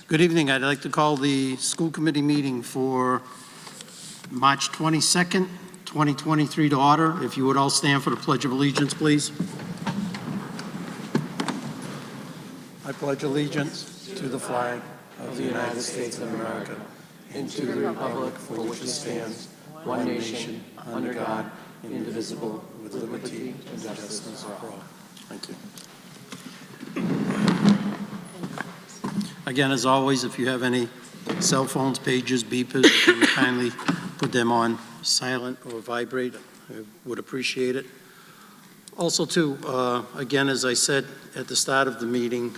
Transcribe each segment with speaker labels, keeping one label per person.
Speaker 1: Good evening. I'd like to call the school committee meeting for March 22nd, 2023 to order. If you would all stand for the Pledge of Allegiance, please. I pledge allegiance to the flag of the United States of America and to the republic for which it stands, one nation, under God, indivisible, with liberty and justice for all. Thank you. Again, as always, if you have any cell phones, pages, beepers, you can kindly put them on silent or vibrate. I would appreciate it. Also, too, again, as I said at the start of the meeting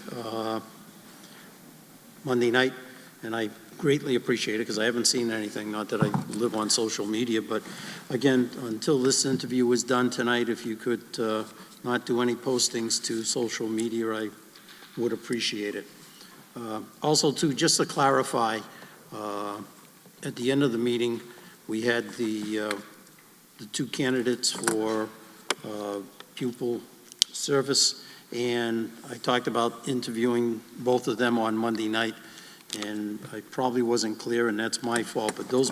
Speaker 1: Monday night, and I greatly appreciate it because I haven't seen anything, not that I live on social media, but again, until this interview is done tonight, if you could not do any postings to social media, I would appreciate it. Also, too, just to clarify, at the end of the meeting, we had the two candidates for pupil service, and I talked about interviewing both of them on Monday night, and I probably wasn't clear, and that's my fault, but those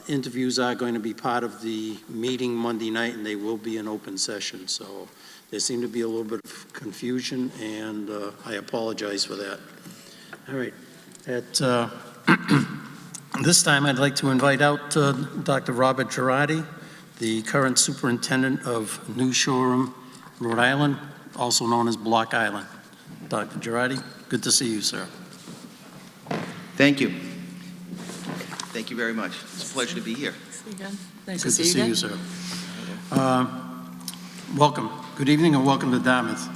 Speaker 1: interviews are going to be part of the meeting Monday night, and they will be an open session, so there seemed to be a little bit of confusion, and I apologize for that. All right. At this time, I'd like to invite out Dr. Robert Girardi, the current superintendent of New Shoreham, Rhode Island, also known as Block Island. Dr. Girardi, good to see you, sir.
Speaker 2: Thank you. Thank you very much. It's a pleasure to be here.
Speaker 1: Nice to see you, sir. Welcome. Good evening and welcome to Dartmouth.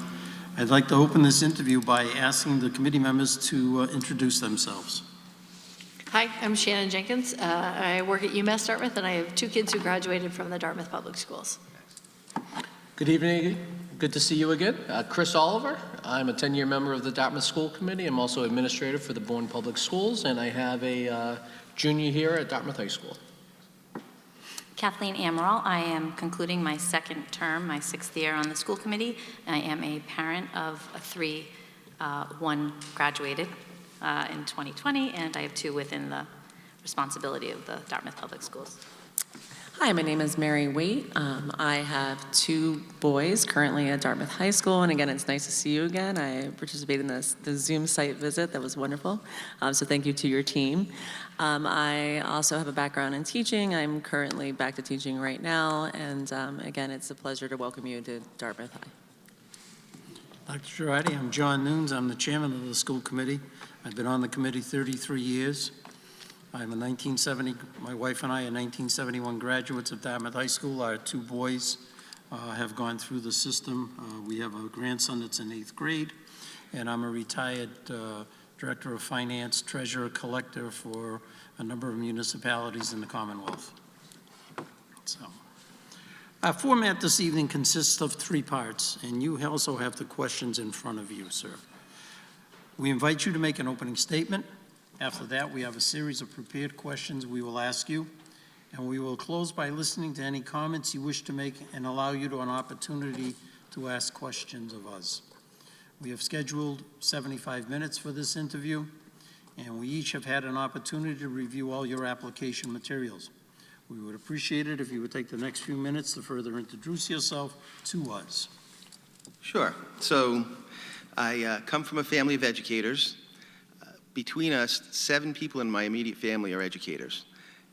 Speaker 1: I'd like to open this interview by asking the committee members to introduce themselves.
Speaker 3: Hi, I'm Shannon Jenkins. I work at UMass Dartmouth, and I have two kids who graduated from the Dartmouth Public Schools.
Speaker 4: Good evening. Good to see you again. Chris Oliver. I'm a 10-year member of the Dartmouth School Committee. I'm also administrator for the Bourne Public Schools, and I have a junior here at Dartmouth High School.
Speaker 5: Kathleen Amaral. I am concluding my second term, my 6th year on the school committee. I am a parent of three. One graduated in 2020, and I have two within the responsibility of the Dartmouth Public Schools.
Speaker 6: Hi, my name is Mary Waite. I have two boys currently at Dartmouth High School, and again, it's nice to see you again. I participated in the Zoom site visit. That was wonderful. So thank you to your team. I also have a background in teaching. I'm currently back to teaching right now, and again, it's a pleasure to welcome you to Dartmouth High.
Speaker 1: Dr. Girardi, I'm John Nunes. I'm the chairman of the school committee. I've been on the committee 33 years. I'm a 1970, my wife and I are 1971 graduates of Dartmouth High School. Our two boys have gone through the system. We have a grandson that's in 8th grade, and I'm a retired director of finance, treasurer, collector for a number of municipalities in the Commonwealth. So, our format this evening consists of 3 parts, and you also have the questions in front of you, sir. We invite you to make an opening statement. After that, we have a series of prepared questions we will ask you, and we will close by listening to any comments you wish to make and allow you an opportunity to ask questions of us. We have scheduled 75 minutes for this interview, and we each have had an opportunity to review all your application materials. We would appreciate it if you would take the next few minutes to further introduce yourself to us.
Speaker 2: Sure. So I come from a family of educators. Between us, 7 people in my immediate family are educators.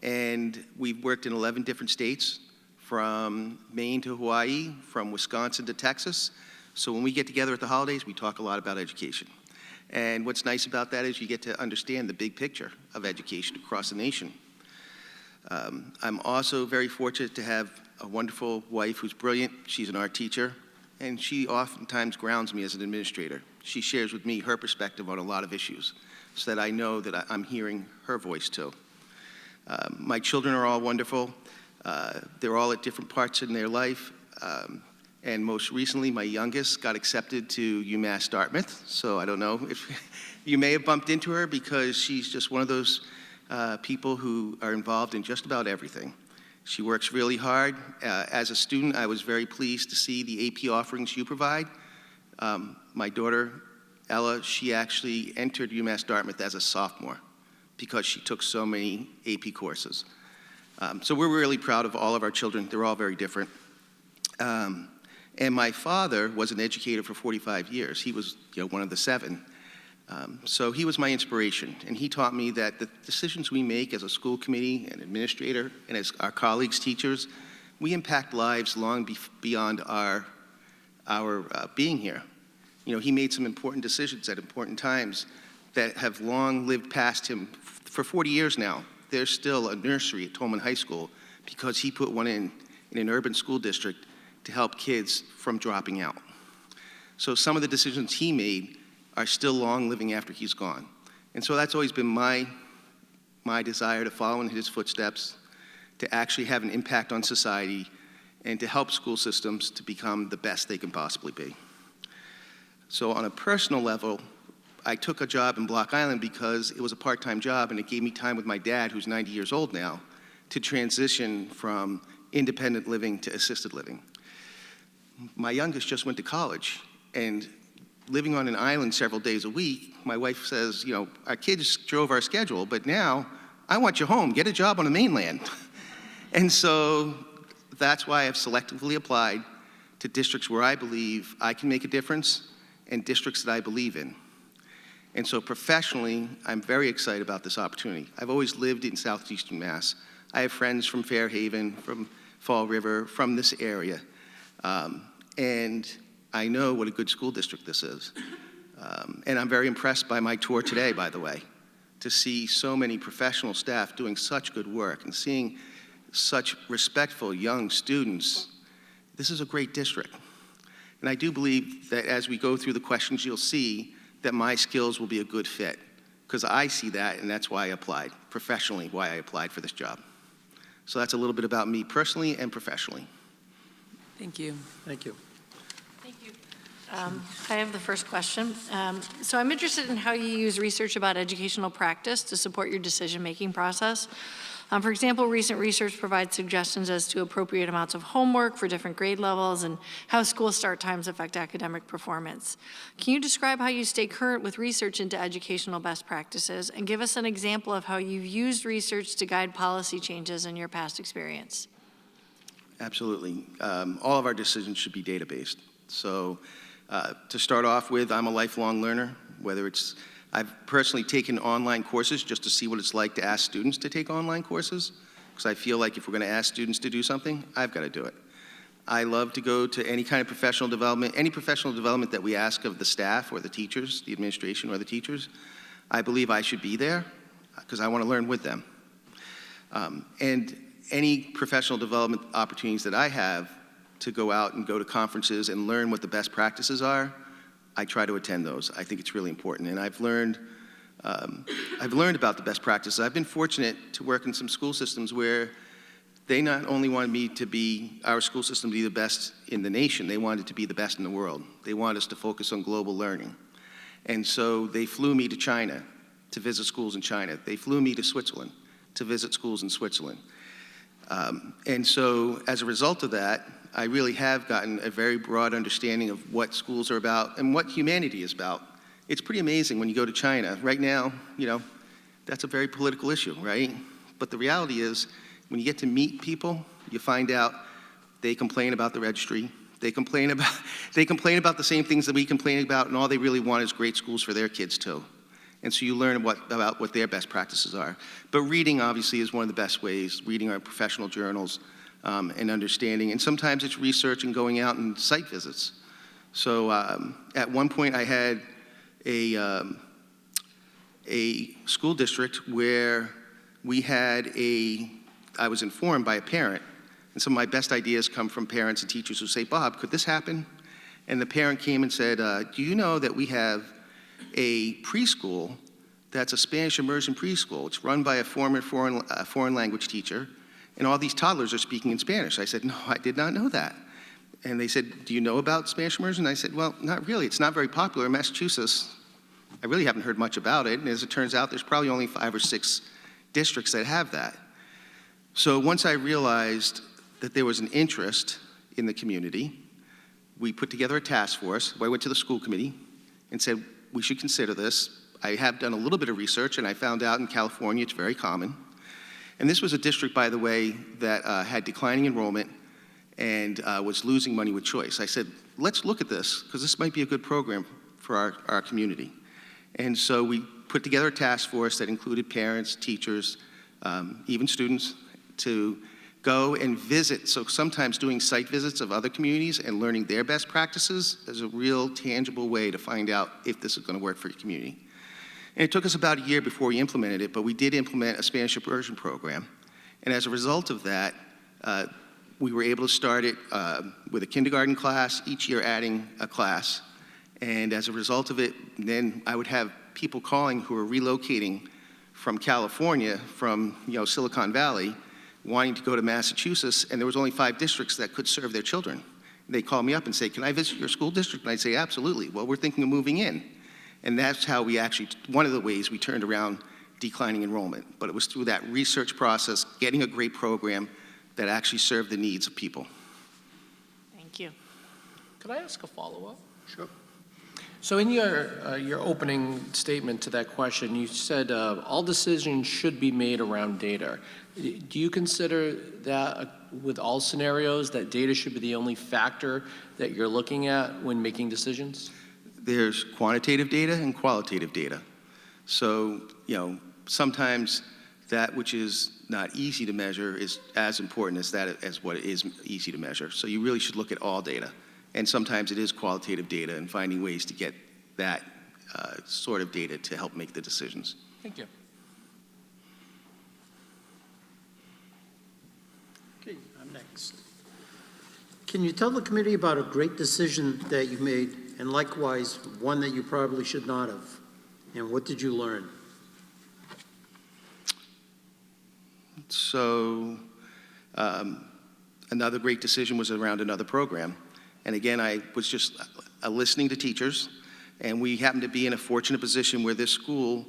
Speaker 2: And we've worked in 11 different states, from Maine to Hawaii, from Wisconsin to Texas. So when we get together at the holidays, we talk a lot about education. And what's nice about that is you get to understand the big picture of education across the nation. I'm also very fortunate to have a wonderful wife who's brilliant. She's an art teacher, and she oftentimes grounds me as an administrator. She shares with me her perspective on a lot of issues, so that I know that I'm hearing her voice too. My children are all wonderful. They're all at different parts in their life. And most recently, my youngest got accepted to UMass Dartmouth. So I don't know if you may have bumped into her, because she's just one of those people who are involved in just about everything. She works really hard. As a student, I was very pleased to see the AP offerings you provide. My daughter Ella, she actually entered UMass Dartmouth as a sophomore because she took so many AP courses. So we're really proud of all of our children. They're all very different. And my father was an educator for 45 years. He was, one of the 7. So he was my inspiration, and he taught me that the decisions we make as a school committee and administrator and as our colleagues, teachers, we impact lives long beyond our being here. He made some important decisions at important times that have long lived past him. For 40 years now, there's still a nursery at Tolman High School because he put one in an urban school district to help kids from dropping out. So some of the decisions he made are still long living after he's gone. And so that's always been my desire to follow in his footsteps, to actually have an impact on society, and to help school systems to become the best they can possibly be. So on a personal level, I took a job in Block Island because it was a part-time job and it gave me time with my dad, who's 90 years old now, to transition from independent living to assisted living. My youngest just went to college, and living on an island several days a week, my wife says, our kids drove our schedule, but now I want you home, get a job on the mainland. And so that's why I've selectively applied to districts where I believe I can make a difference and districts that I believe in. And so professionally, I'm very excited about this opportunity. I've always lived in southeastern Mass. I have friends from Fairhaven, from Fall River, from this area. And I know what a good school district this is. And I'm very impressed by my tour today, by the way, to see so many professional staff doing such good work and seeing such respectful young students. This is a great district. And I do believe that as we go through the questions, you'll see that my skills will be a good fit, because I see that, and that's why I applied, professionally, why I applied for this job. So that's a little bit about me personally and professionally.
Speaker 6: Thank you.
Speaker 1: Thank you.
Speaker 3: Thank you. I have the first question. So I'm interested in how you use research about educational practice to support your decision-making process. For example, recent research provides suggestions as to appropriate amounts of homework for different grade levels and how school start times affect academic performance. Can you describe how you stay current with research into educational best practices and give us an example of how you've used research to guide policy changes in your past experience?
Speaker 2: Absolutely. All of our decisions should be data-based. So to start off with, I'm a lifelong learner, I've personally taken online courses just to see what it's like to ask students to take online courses, because I feel like if we're going to ask students to do something, I've got to do it. I love to go to any kind of professional development, any professional development that we ask of the staff or the teachers, the administration or the teachers. I believe I should be there because I want to learn with them. And any professional development opportunities that I have to go out and go to conferences and learn what the best practices are, I try to attend those. I think it's really important. And I've learned about the best practices. I've been fortunate to work in some school systems where they not only wanted our school system to be the best in the nation, they wanted it to be the best in the world. They wanted us to focus on global learning. And so they flew me to China to visit schools in China. They flew me to Switzerland to visit schools in Switzerland. And so as a result of that, I really have gotten a very broad understanding of what schools are about and what humanity is about. It's pretty amazing when you go to China. Right now, that's a very political issue, right? But the reality is, when you get to meet people, you find out they complain about the registry. They complain about the same things that we complain about, and all they really want is great schools for their kids too. And so you learn about what their best practices are. But reading, obviously, is one of the best ways, reading our professional journals and understanding. And sometimes it's research and going out and site visits. So at one point, I had a school district where I was informed by a parent, and some of my best ideas come from parents and teachers who say, Bob, could this happen? And the parent came and said, do you know that we have a preschool that's a Spanish immersion preschool? It's run by a former foreign language teacher, and all these toddlers are speaking in Spanish. I said, no, I did not know that. And they said, do you know about Spanish immersion? I said, well, not really. It's not very popular in Massachusetts. I really haven't heard much about it, and as it turns out, there's probably only 5 or 6 districts that have that. So once I realized that there was an interest in the community, we put together a task force. I went to the school committee and said, we should consider this. I have done a little bit of research, and I found out in California it's very common. And this was a district, by the way, that had declining enrollment and was losing money with choice. I said, let's look at this, because this might be a good program for our community. And so we put together a task force that included parents, teachers, even students, to go and visit. So sometimes doing site visits of other communities and learning their best practices is a real tangible way to find out if this is going to work for your community. And it took us about a year before we implemented it, but we did implement a Spanish immersion program. And as a result of that, we were able to start it with a kindergarten class, each year adding a class. And as a result of it, then I would have people calling who were relocating from California, from Silicon Valley, wanting to go to Massachusetts, and there was only 5 districts that could serve their children. They call me up and say, can I visit your school district? And I'd say, absolutely. Well, we're thinking of moving in. And that's how we actually, one of the ways we turned around declining enrollment. But it was through that research process, getting a great program that actually served the needs of people.
Speaker 3: Thank you.
Speaker 4: Could I ask a follow-up?
Speaker 2: Sure.
Speaker 4: So in your opening statement to that question, you said all decisions should be made around data. Do you consider that with all scenarios that data should be the only factor that you're looking at when making decisions?
Speaker 2: There's quantitative data and qualitative data. So, sometimes that which is not easy to measure is as important as what is easy to measure. So you really should look at all data. And sometimes it is qualitative data and finding ways to get that sort of data to help make the decisions.
Speaker 4: Thank you.
Speaker 1: Okay, I'm next. Can you tell the committee about a great decision that you made, and likewise, one that you probably should not have? And what did you learn?
Speaker 2: So another great decision was around another program. And again, I was just listening to teachers, and we happened to be in a fortunate position where this school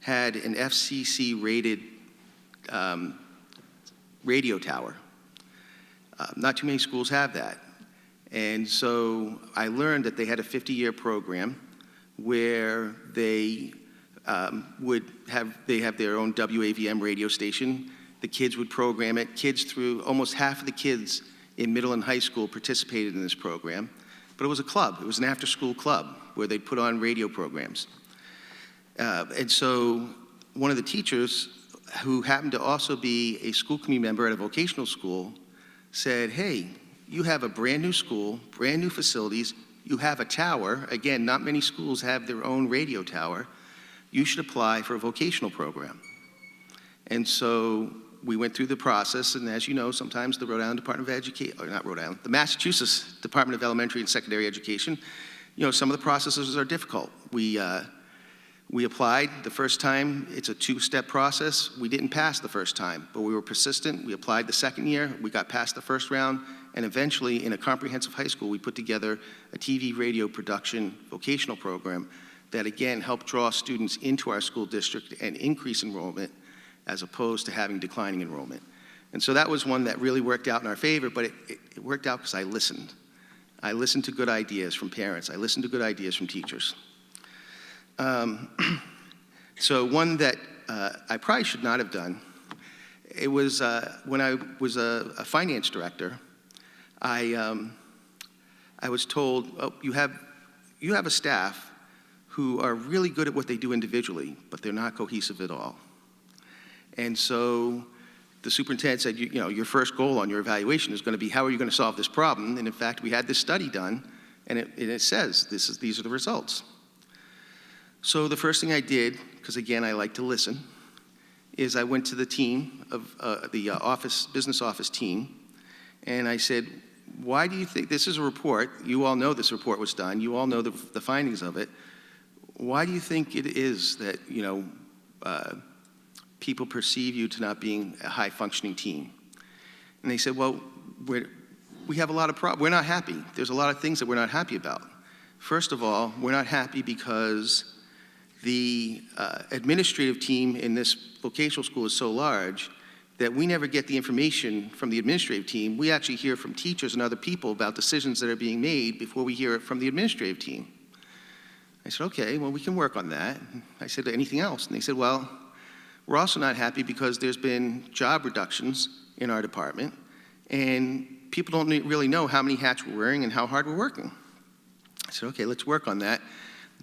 Speaker 2: had an FCC-rated radio tower. Not too many schools have that. And so I learned that they had a 50-year program where they have their own WAVM radio station. The kids would program it. Almost half of the kids in middle and high school participated in this program. But it was a club. It was an after-school club where they'd put on radio programs. And so one of the teachers, who happened to also be a school committee member at a vocational school, said, hey, you have a brand new school, brand new facilities, you have a tower. Again, not many schools have their own radio tower. You should apply for a vocational program. And so we went through the process, and as you know, sometimes the the Massachusetts Department of Elementary and Secondary Education, some of the processes are difficult. We applied the first time. It's a 2-step process. We didn't pass the first time, but we were persistent. We applied the second year. We got past the first round, and eventually, in a comprehensive high school, we put together a TV radio production vocational program that, again, helped draw students into our school district and increase enrollment, as opposed to having declining enrollment. And so that was one that really worked out in our favor, but it worked out because I listened. I listened to good ideas from parents. I listened to good ideas from teachers. So one that I probably should not have done, it was when I was a finance director, I was told, oh, you have a staff who are really good at what they do individually, but they're not cohesive at all. And so the superintendent said, your first goal on your evaluation is going to be, how are you going to solve this problem? And in fact, we had this study done, and it says, these are the results. So the first thing I did, because again, I like to listen, is I went to the team of the business office team, and I said, why do you think, this is a report, you all know this report was done, you all know the findings of it, why do you think it is that, people perceive you to not being a high-functioning team? And they said, well, we have a lot of problems. We're not happy. There's a lot of things that we're not happy about. First of all, we're not happy because the administrative team in this vocational school is so large that we never get the information from the administrative team. We actually hear from teachers and other people about decisions that are being made before we hear it from the administrative team. I said, okay, well, we can work on that. I said, anything else? And they said, well, we're also not happy because there's been job reductions in our department, and people don't really know how many hats we're wearing and how hard we're working. I said, okay, let's work on that.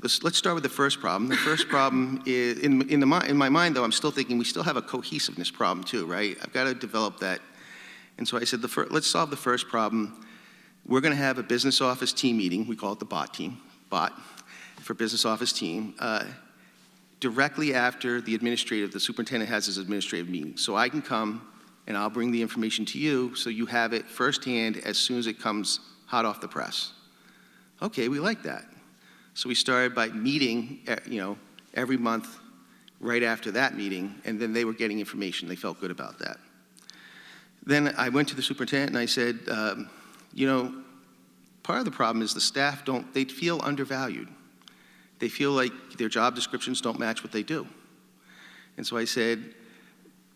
Speaker 2: Let's start with the first problem. The first problem is, in my mind, though, I'm still thinking we still have a cohesiveness problem too, right? I've got to develop that. And so I said, let's solve the first problem. We're going to have a business office team meeting. We call it the BOT team, BOT, for business office team, directly after the superintendent has his administrative meeting. So I can come and I'll bring the information to you so you have it firsthand as soon as it comes hot off the press. Okay, we like that. So we started by meeting, every month right after that meeting, and then they were getting information. They felt good about that. Then I went to the superintendent and I said, part of the problem is the staff they feel undervalued. They feel like their job descriptions don't match what they do. And so I said,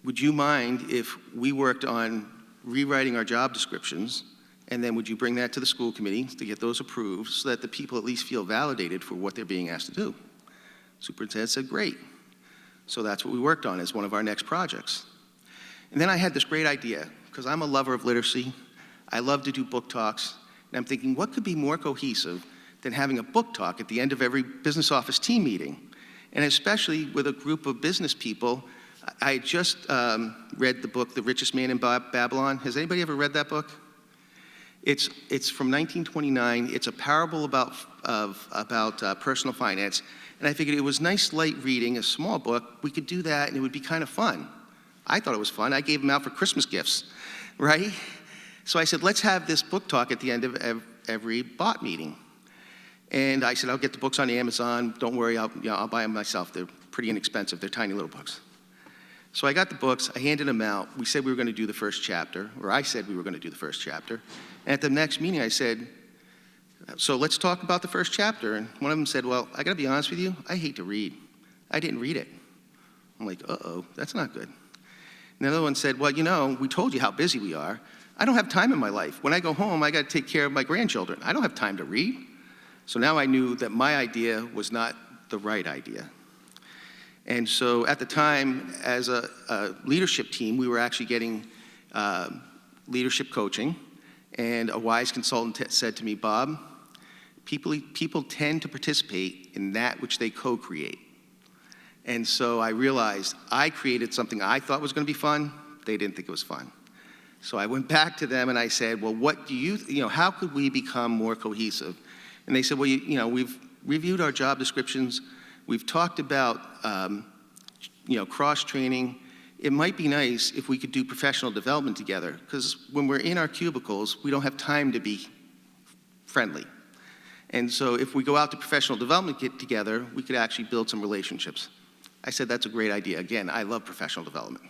Speaker 2: would you mind if we worked on rewriting our job descriptions, and then would you bring that to the school committee to get those approved so that the people at least feel validated for what they're being asked to do? Superintendent said, great. So that's what we worked on as one of our next projects. And then I had this great idea, because I'm a lover of literacy. I love to do book talks, and I'm thinking, what could be more cohesive than having a book talk at the end of every business office team meeting? And especially with a group of business people. I just read the book, The Richest Man in Babylon. Has anybody ever read that book? It's from 1929. It's a parable about personal finance. And I figured it was nice, light reading, a small book. We could do that, and it would be kind of fun. I thought it was fun. I gave them out for Christmas gifts, right? So I said, let's have this book talk at the end of every BOT meeting. And I said, I'll get the books on Amazon. Don't worry, I'll buy them myself. They're pretty inexpensive. They're tiny little books. So I got the books. I handed them out. We said we were going to do the first chapter, or I said we were going to do the first chapter. And at the next meeting, I said, so let's talk about the first chapter. And one of them said, well, I got to be honest with you. I hate to read. I didn't read it. I'm like, uh-oh, that's not good. And the other one said, well, we told you how busy we are. I don't have time in my life. When I go home, I got to take care of my grandchildren. I don't have time to read. So now I knew that my idea was not the right idea. And so at the time, as a leadership team, we were actually getting leadership coaching. And a wise consultant said to me, Bob, people tend to participate in that which they co-create. And so I realized I created something I thought was going to be fun. They didn't think it was fun. So I went back to them and I said, well, what do how could we become more cohesive? And they said, well, we've reviewed our job descriptions. We've talked about, cross-training. It might be nice if we could do professional development together, because when we're in our cubicles, we don't have time to be friendly. And so if we go out to professional development together, we could actually build some relationships. I said, that's a great idea. Again, I love professional development.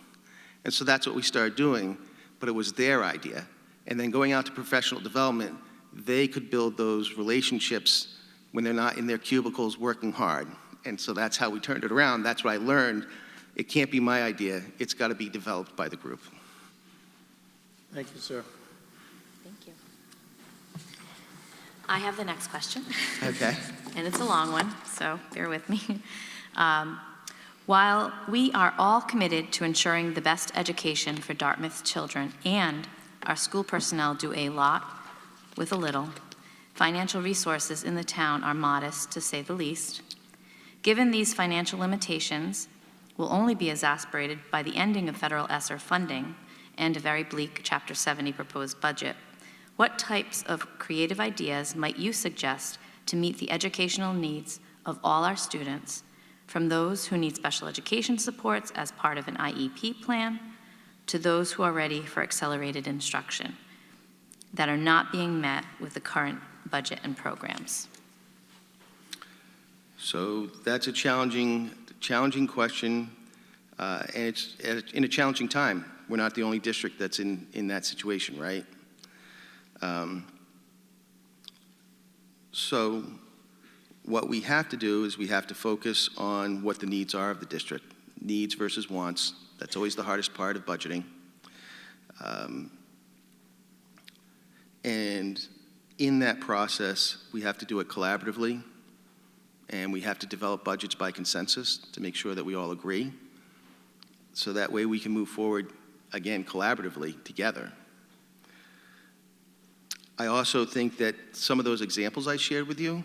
Speaker 2: And so that's what we started doing, but it was their idea. And then going out to professional development, they could build those relationships when they're not in their cubicles working hard. And so that's how we turned it around. That's what I learned. It can't be my idea. It's got to be developed by the group.
Speaker 1: Thank you, sir.
Speaker 5: Thank you. I have the next question.
Speaker 2: Okay.
Speaker 5: And it's a long one, so bear with me. While we are all committed to ensuring the best education for Dartmouth children, and our school personnel do a lot with a little, financial resources in the town are modest, to say the least. Given these financial limitations will only be exacerbated by the ending of federal ESSER funding and a very bleak Chapter 70 proposed budget, what types of creative ideas might you suggest to meet the educational needs of all our students, from those who need special education supports as part of an IEP plan to those who are ready for accelerated instruction that are not being met with the current budget and programs?
Speaker 2: So that's a challenging question, and it's in a challenging time. We're not the only district that's in that situation, right? So what we have to do is we have to focus on what the needs are of the district. Needs versus wants. That's always the hardest part of budgeting. And in that process, we have to do it collaboratively. and we have to develop budgets by consensus to make sure that we all agree, so that way we can move forward, again, collaboratively together. I also think that some of those examples I shared with you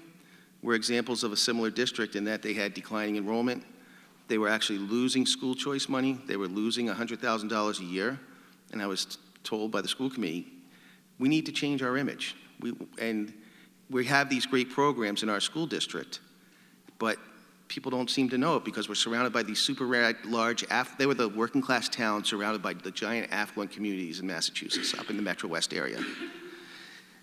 Speaker 2: were examples of a similar district in that they had declining enrollment. They were actually losing school choice money. They were losing $100,000 a year. And I was told by the school committee, we need to change our image. We have these great programs in our school district, but people don't seem to know it because we're surrounded by these super large, they were the working class towns surrounded by the giant affluent communities in Massachusetts, up in the Metro West area.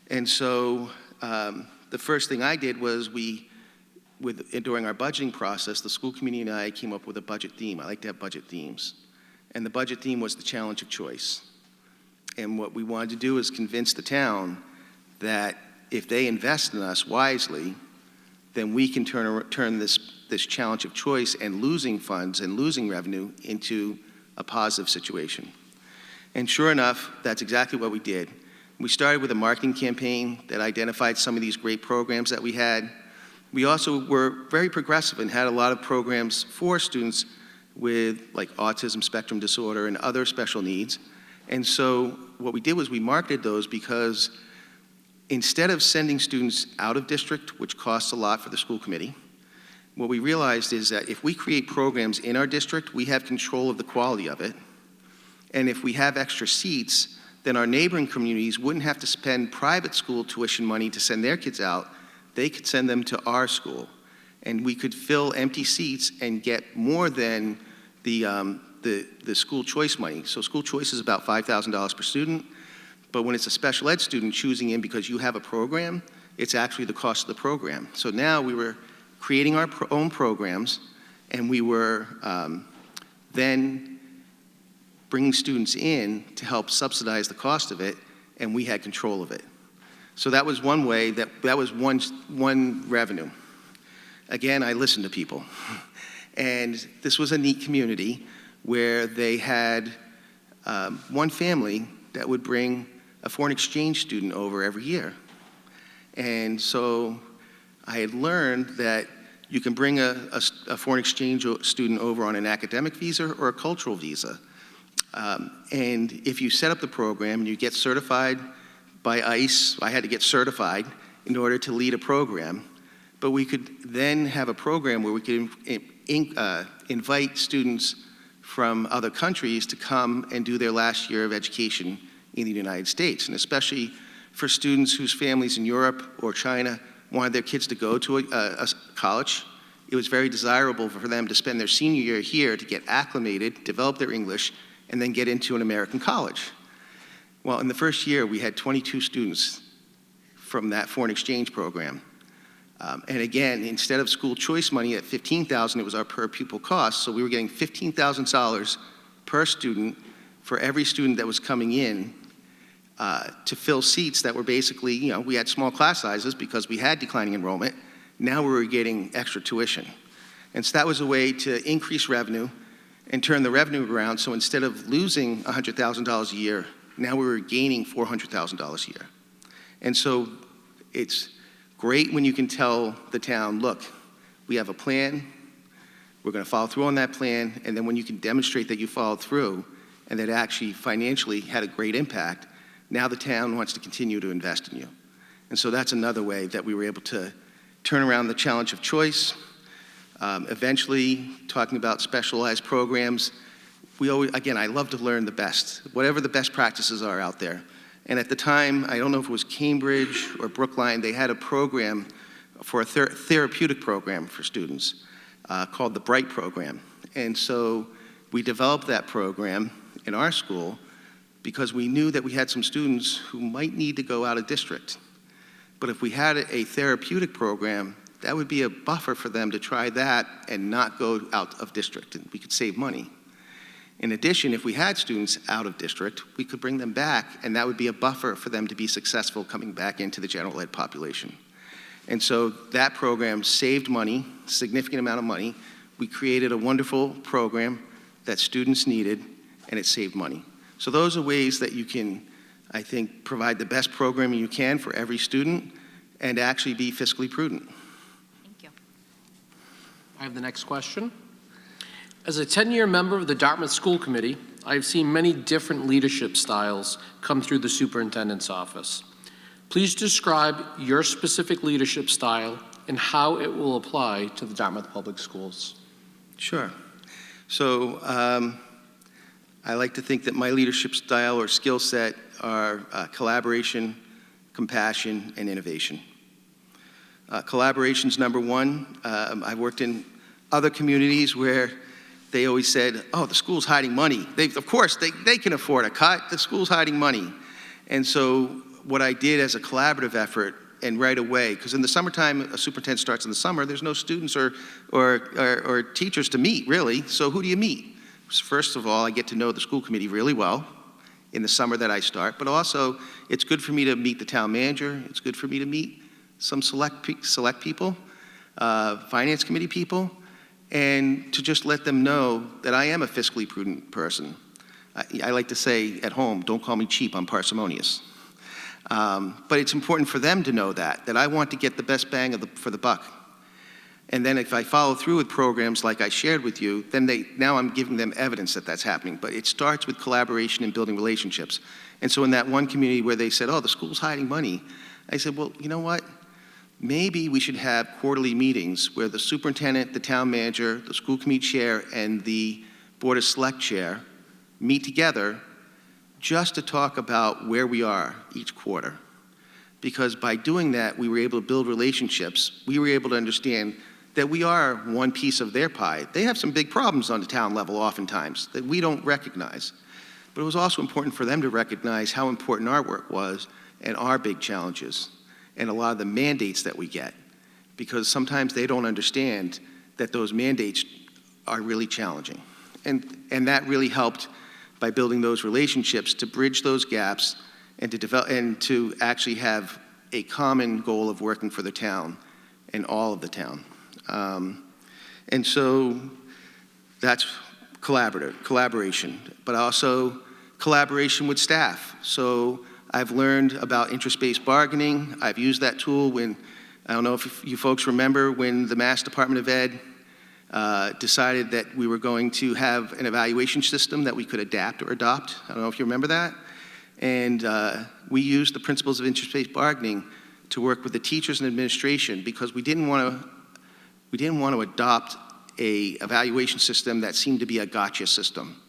Speaker 2: And so the first thing I did was during our budgeting process, the school committee and I came up with a budget theme. I like to have budget themes. And the budget theme was the challenge of choice. And what we wanted to do is convince the town that if they invest in us wisely, then we can turn this challenge of choice and losing funds and losing revenue into a positive situation. And sure enough, that's exactly what we did. We started with a marketing campaign that identified some of these great programs that we had. We also were very progressive and had a lot of programs for students with like autism spectrum disorder and other special needs. And so what we did was we marketed those because instead of sending students out of district, which costs a lot for the school committee, what we realized is that if we create programs in our district, we have control of the quality of it. And if we have extra seats, then our neighboring communities wouldn't have to spend private school tuition money to send their kids out. They could send them to our school. And we could fill empty seats and get more than the school choice money. So school choice is about $5,000 per student, but when it's a special ed student choosing in because you have a program, it's actually the cost of the program. So now we were creating our own programs, and we were then bringing students in to help subsidize the cost of it, and we had control of it. So that was one way, that was one revenue. Again, I listened to people. And this was a neat community where they had one family that would bring a foreign exchange student over every year. And so I had learned that you can bring a foreign exchange student over on an academic visa or a cultural visa. And if you set up the program and you get certified by ICE, I had to get certified in order to lead a program, but we could then have a program where we could invite students from other countries to come and do their last year of education in the United States, and especially for students whose families in Europe or China wanted their kids to go to a college. It was very desirable for them to spend their senior year here to get acclimated, develop their English, and then get into an American college. Well, in the first year, we had 22 students from that foreign exchange program. And again, instead of school choice money at $15,000, it was our per pupil cost. So we were getting $15,000 per student for every student that was coming in to fill seats that were basically, we had small class sizes because we had declining enrollment. Now we were getting extra tuition. And so that was a way to increase revenue and turn the revenue around. So instead of losing $100,000 a year, now we were gaining $400,000 a year. And so it's great when you can tell the town, look, we have a plan, we're going to follow through on that plan, and then when you can demonstrate that you followed through and that actually financially had a great impact, now the town wants to continue to invest in you. And so that's another way that we were able to turn around the challenge of choice. Eventually, talking about specialized programs, I love to learn the best, whatever the best practices are out there. And at the time, I don't know if it was Cambridge or Brookline, they had a program for a therapeutic program for students called the Bright Program. And so we developed that program in our school because we knew that we had some students who might need to go out of district. But if we had a therapeutic program, that would be a buffer for them to try that and not go out of district, and we could save money. In addition, if we had students out of district, we could bring them back, and that would be a buffer for them to be successful coming back into the general ed population. And so that program saved money, significant amount of money. We created a wonderful program that students needed, and it saved money. So those are ways that you can, I think, provide the best programming you can for every student and actually be fiscally prudent.
Speaker 5: Thank you.
Speaker 4: I have the next question. As a 10-year member of the Dartmouth School Committee, I have seen many different leadership styles come through the superintendent's office. Please describe your specific leadership style and how it will apply to the Dartmouth Public Schools.
Speaker 2: Sure. So I like to think that my leadership style or skill set are collaboration, compassion, and innovation. Collaboration's number one. I've worked in other communities where they always said, oh, the school's hiding money. Of course, they can afford a cut. The school's hiding money. And so what I did as a collaborative effort, and right away, because in the summertime, a superintendent starts in the summer, there's no students or teachers to meet, really. So who do you meet? First of all, I get to know the school committee really well in the summer that I start, but also it's good for me to meet the town manager. It's good for me to meet some select people, finance committee people, and to just let them know that I am a fiscally prudent person. I like to say at home, don't call me cheap, I'm parsimonious. But it's important for them to know that I want to get the best bang for the buck. And then if I follow through with programs like I shared with you, then now I'm giving them evidence that that's happening. But it starts with collaboration and building relationships. And so in that one community where they said, oh, the school's hiding money, I said, well, you know what? Maybe we should have quarterly meetings where the superintendent, the town manager, the school committee chair, and the board of select chair meet together just to talk about where we are each quarter. Because by doing that, we were able to build relationships. We were able to understand that we are one piece of their pie. They have some big problems on the town level oftentimes that we don't recognize. But it was also important for them to recognize how important our work was and our big challenges and a lot of the mandates that we get. Because sometimes they don't understand that those mandates are really challenging. And that really helped by building those relationships to bridge those gaps and to develop and to actually have a common goal of working for the town and all of the town. And so that's collaboration, but also collaboration with staff. So I've learned about interest-based bargaining. I've used that tool when, I don't know if you folks remember, when the Mass Department of Ed decided that we were going to have an evaluation system that we could adapt or adopt. I don't know if you remember that. And we used the principles of interest-based bargaining to work with the teachers and administration because we didn't want to adopt a evaluation system that seemed to be a gotcha system.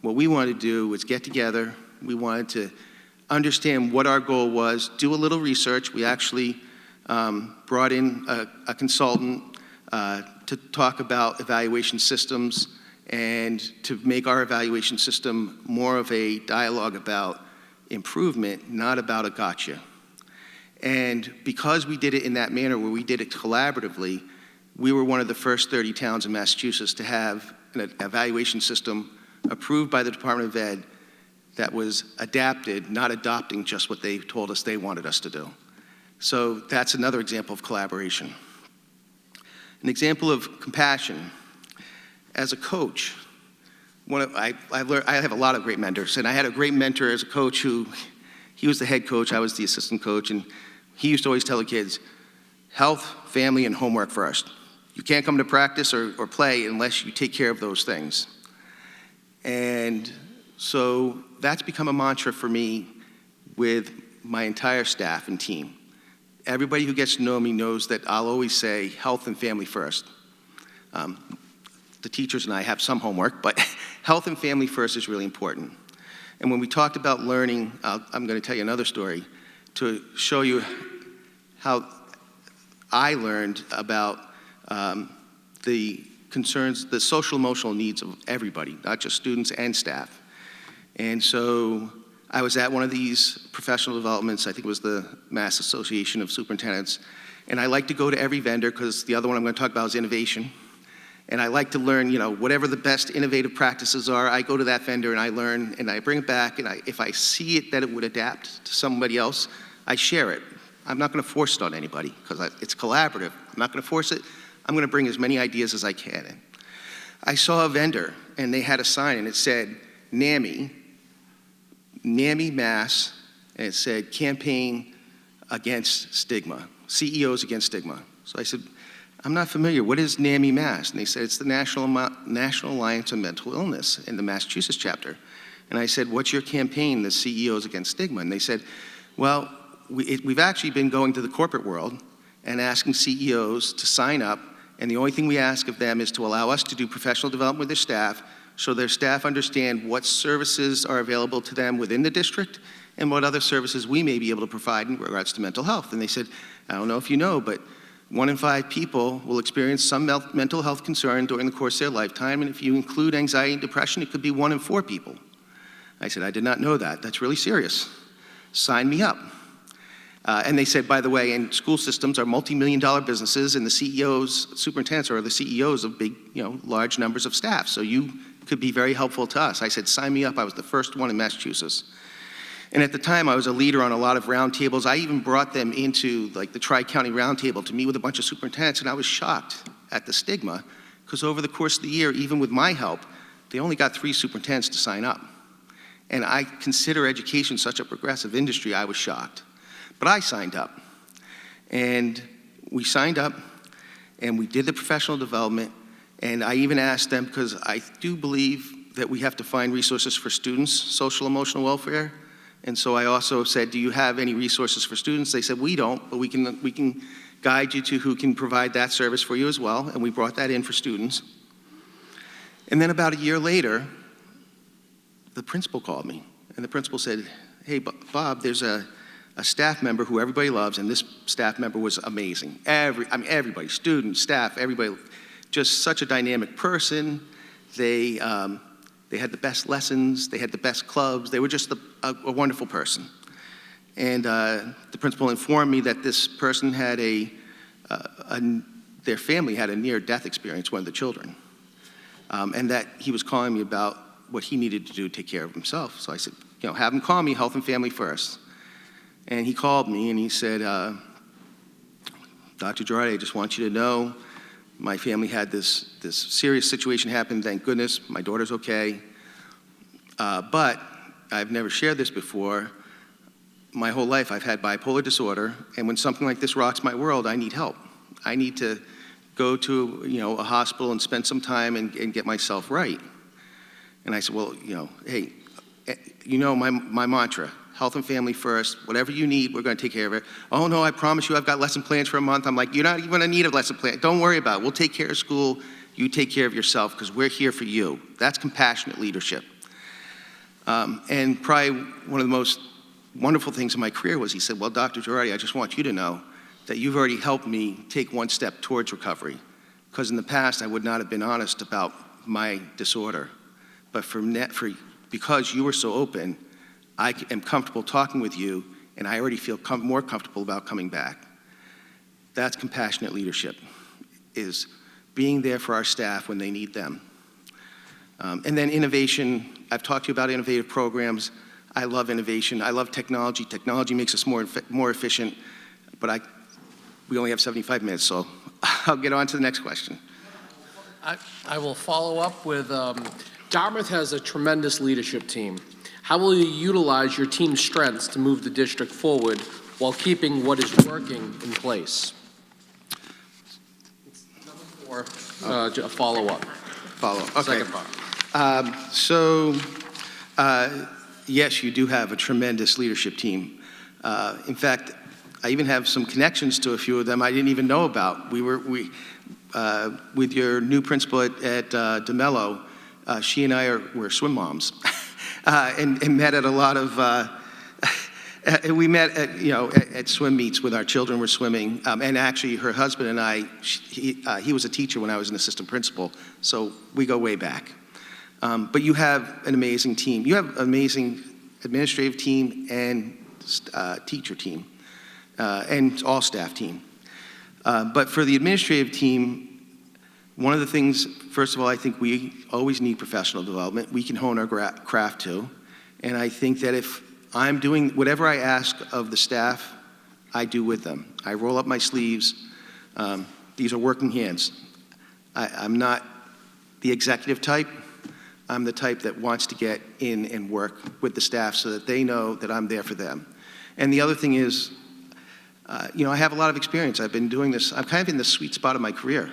Speaker 2: What we wanted to do was get together. We wanted to understand what our goal was, do a little research. We actually brought in a consultant to talk about evaluation systems and to make our evaluation system more of a dialogue about improvement, not about a gotcha. And because we did it in that manner where we did it collaboratively, we were one of the first 30 towns in Massachusetts to have an evaluation system approved by the Department of Ed that was adapted, not adopting just what they told us they wanted us to do. So that's another example of collaboration. An example of compassion. As a coach, I have a lot of great mentors, and I had a great mentor as a coach he was the head coach, I was the assistant coach, and he used to always tell the kids, health, family, and homework first. You can't come to practice or play unless you take care of those things. And so that's become a mantra for me with my entire staff and team. Everybody who gets to know me knows that I'll always say health and family first. The teachers and I have some homework, but health and family first is really important. And when we talked about learning, I'm going to tell you another story to show you how I learned about the concerns, the social emotional needs of everybody, not just students and staff. And so I was at one of these professional developments, I think it was the Mass Association of Superintendents, and I like to go to every vendor because the other one I'm going to talk about is innovation. And I like to learn, whatever the best innovative practices are, I go to that vendor and I learn and I bring it back, and if I see it that it would adapt to somebody else, I share it. I'm not going to force it on anybody because it's collaborative. I'm not going to force it. I'm going to bring as many ideas as I can in. I saw a vendor and they had a sign and it said, NAMI, Mass, and it said Campaign Against Stigma, CEOs Against Stigma. So I said, I'm not familiar. What is NAMI Mass? And they said, it's the National Alliance on Mental Illness in the Massachusetts chapter. And I said, what's your campaign, the CEOs Against Stigma? And they said, well, we've actually been going to the corporate world and asking CEOs to sign up, and the only thing we ask of them is to allow us to do professional development with their staff, so their staff understand what services are available to them within the district and what other services we may be able to provide in regards to mental health. And they said, I don't know if you know, but 1 in 5 people will experience some mental health concern during the course of their lifetime, and if you include anxiety and depression, it could be 1 in 4 people. I said, I did not know that. That's really serious. Sign me up. And they said, by the way, and school systems are multi-million-dollar businesses, and the CEOs, superintendents are the CEOs of big, large numbers of staff, so you could be very helpful to us. I said, sign me up. I was the first one in Massachusetts. And at the time, I was a leader on a lot of roundtables. I even brought them into like the Tri-County Roundtable to meet with a bunch of superintendents, and I was shocked at the stigma, because over the course of the year, even with my help, they only got 3 superintendents to sign up. And I consider education such a progressive industry, I was shocked. But I signed up. And we signed up, and we did the professional development, and I even asked them, because I do believe that we have to find resources for students' social emotional welfare. And so I also said, do you have any resources for students? They said, we don't, but we can guide you to who can provide that service for you as well. And we brought that in for students. And then about a year later, the principal called me. And the principal said, hey, Bob, there's a staff member who everybody loves, and this staff member was amazing. Everybody, students, staff, everybody, just such a dynamic person. They had the best lessons, they had the best clubs, they were just a wonderful person. And the principal informed me that this person had their family had a near-death experience, one of the children, and that he was calling me about what he needed to do to take care of himself. So I said, have him call me, health and family first. And he called me and he said, Dr. Girardi, I just want you to know, my family had this serious situation happen. Thank goodness, my daughter's okay. But I've never shared this before. My whole life I've had bipolar disorder, and when something like this rocks my world, I need help. I need to go to a hospital and spend some time and get myself right. And I said, well, hey, my mantra, health and family first, whatever you need, we're going to take care of it. Oh, no, I promise you I've got lesson plans for a month. I'm like, you're not even going to need a lesson plan. Don't worry about it. We'll take care of school. You take care of yourself, because we're here for you. That's compassionate leadership. And probably one of the most wonderful things in my career was he said, well, Dr. Girardi, I just want you to know that you've already helped me take one step towards recovery, because in the past I would not have been honest about my disorder. But because you were so open, I am comfortable talking with you, and I already feel more comfortable about coming back. That's compassionate leadership, is being there for our staff when they need them. And then innovation. I've talked to you about innovative programs. I love innovation. I love technology. Technology makes us more efficient, but we only have 75 minutes, so I'll get on to the next question.
Speaker 4: I will follow up with, Dartmouth has a tremendous leadership team. How will you utilize your team's strengths to move the district forward while keeping what is working in place? Or a follow-up.
Speaker 2: Follow-up, okay.
Speaker 4: Second part.
Speaker 2: Yes, you do have a tremendous leadership team. In fact, I even have some connections to a few of them I didn't even know about. With your new principal at DeMello, she and I were swim moms, and met at a lot of. We met at swim meets with our children were swimming, and actually her husband and I, he was a teacher when I was an assistant principal, so we go way back. But you have an amazing team. You have an amazing administrative team and teacher team, and all staff team. But for the administrative team, one of the things, first of all, I think we always need professional development. We can hone our craft too. And I think that if I'm doing whatever I ask of the staff, I do with them. I roll up my sleeves. These are working hands. I'm not the executive type. I'm the type that wants to get in and work with the staff so that they know that I'm there for them. And the other thing is, I have a lot of experience. I've been doing this. I'm kind of in the sweet spot of my career.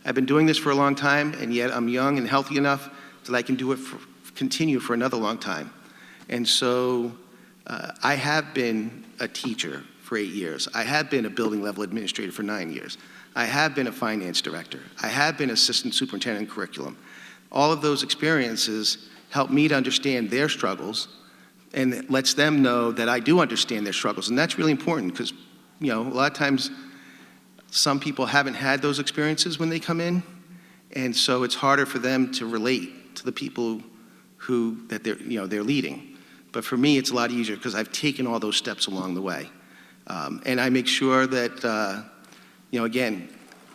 Speaker 2: I've been doing this for a long time, and yet I'm young and healthy enough that I can continue for another long time. And so I have been a teacher for 8 years. I have been a building level administrator for 9 years. I have been a finance director. I have been assistant superintendent in curriculum. All of those experiences help me to understand their struggles, and it lets them know that I do understand their struggles. And that's really important because, a lot of times some people haven't had those experiences when they come in, and so it's harder for them to relate to the people that they're leading. But for me, it's a lot easier because I've taken all those steps along the way. And I make sure that, again,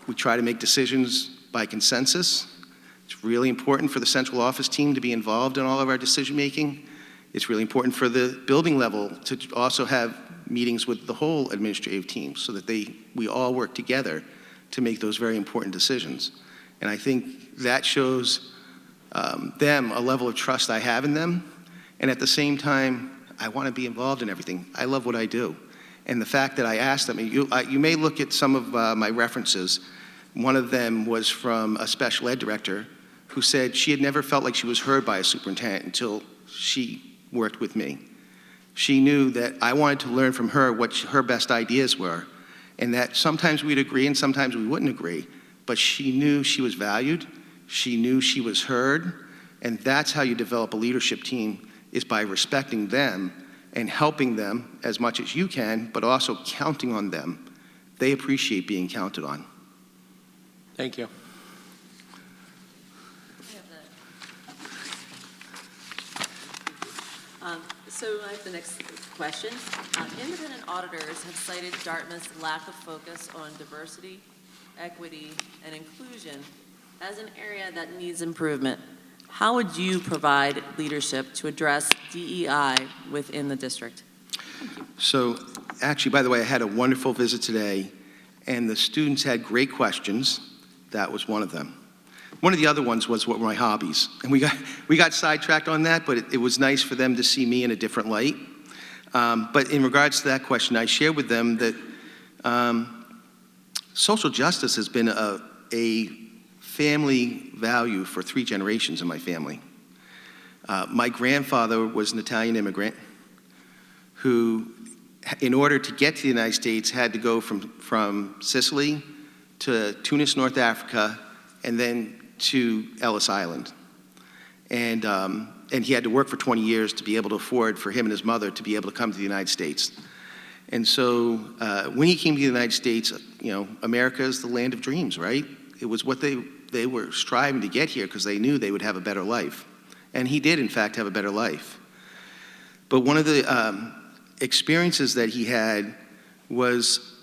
Speaker 2: we try to make decisions by consensus. It's really important for the central office team to be involved in all of our decision-making. It's really important for the building level to also have meetings with the whole administrative team so that we all work together to make those very important decisions. And I think that shows them a level of trust I have in them. And at the same time, I want to be involved in everything. I love what I do. And the fact that I asked them, you may look at some of my references. One of them was from a special ed director who said she had never felt like she was heard by a superintendent until she worked with me. She knew that I wanted to learn from her what her best ideas were, and that sometimes we'd agree and sometimes we wouldn't agree, but she knew she was valued, she knew she was heard, and that's how you develop a leadership team, is by respecting them and helping them as much as you can, but also counting on them. They appreciate being counted on.
Speaker 4: Thank you.
Speaker 6: So I have the next question. Independent auditors have cited Dartmouth's lack of focus on diversity, equity, and inclusion as an area that needs improvement. How would you provide leadership to address DEI within the district?
Speaker 2: So actually, by the way, I had a wonderful visit today, and the students had great questions. That was one of them. One of the other ones was what were my hobbies. And we got sidetracked on that, but it was nice for them to see me in a different light. But in regards to that question, I shared with them that social justice has been a family value for 3 generations in my family. My grandfather was an Italian immigrant who, in order to get to the United States, had to go from Sicily to Tunis, North Africa, and then to Ellis Island. And he had to work for 20 years to be able to afford for him and his mother to be able to come to the United States. And so when he came to the United States, America is the land of dreams, right? It was what they were striving to get here because they knew they would have a better life. And he did, in fact, have a better life. But one of the experiences that he had was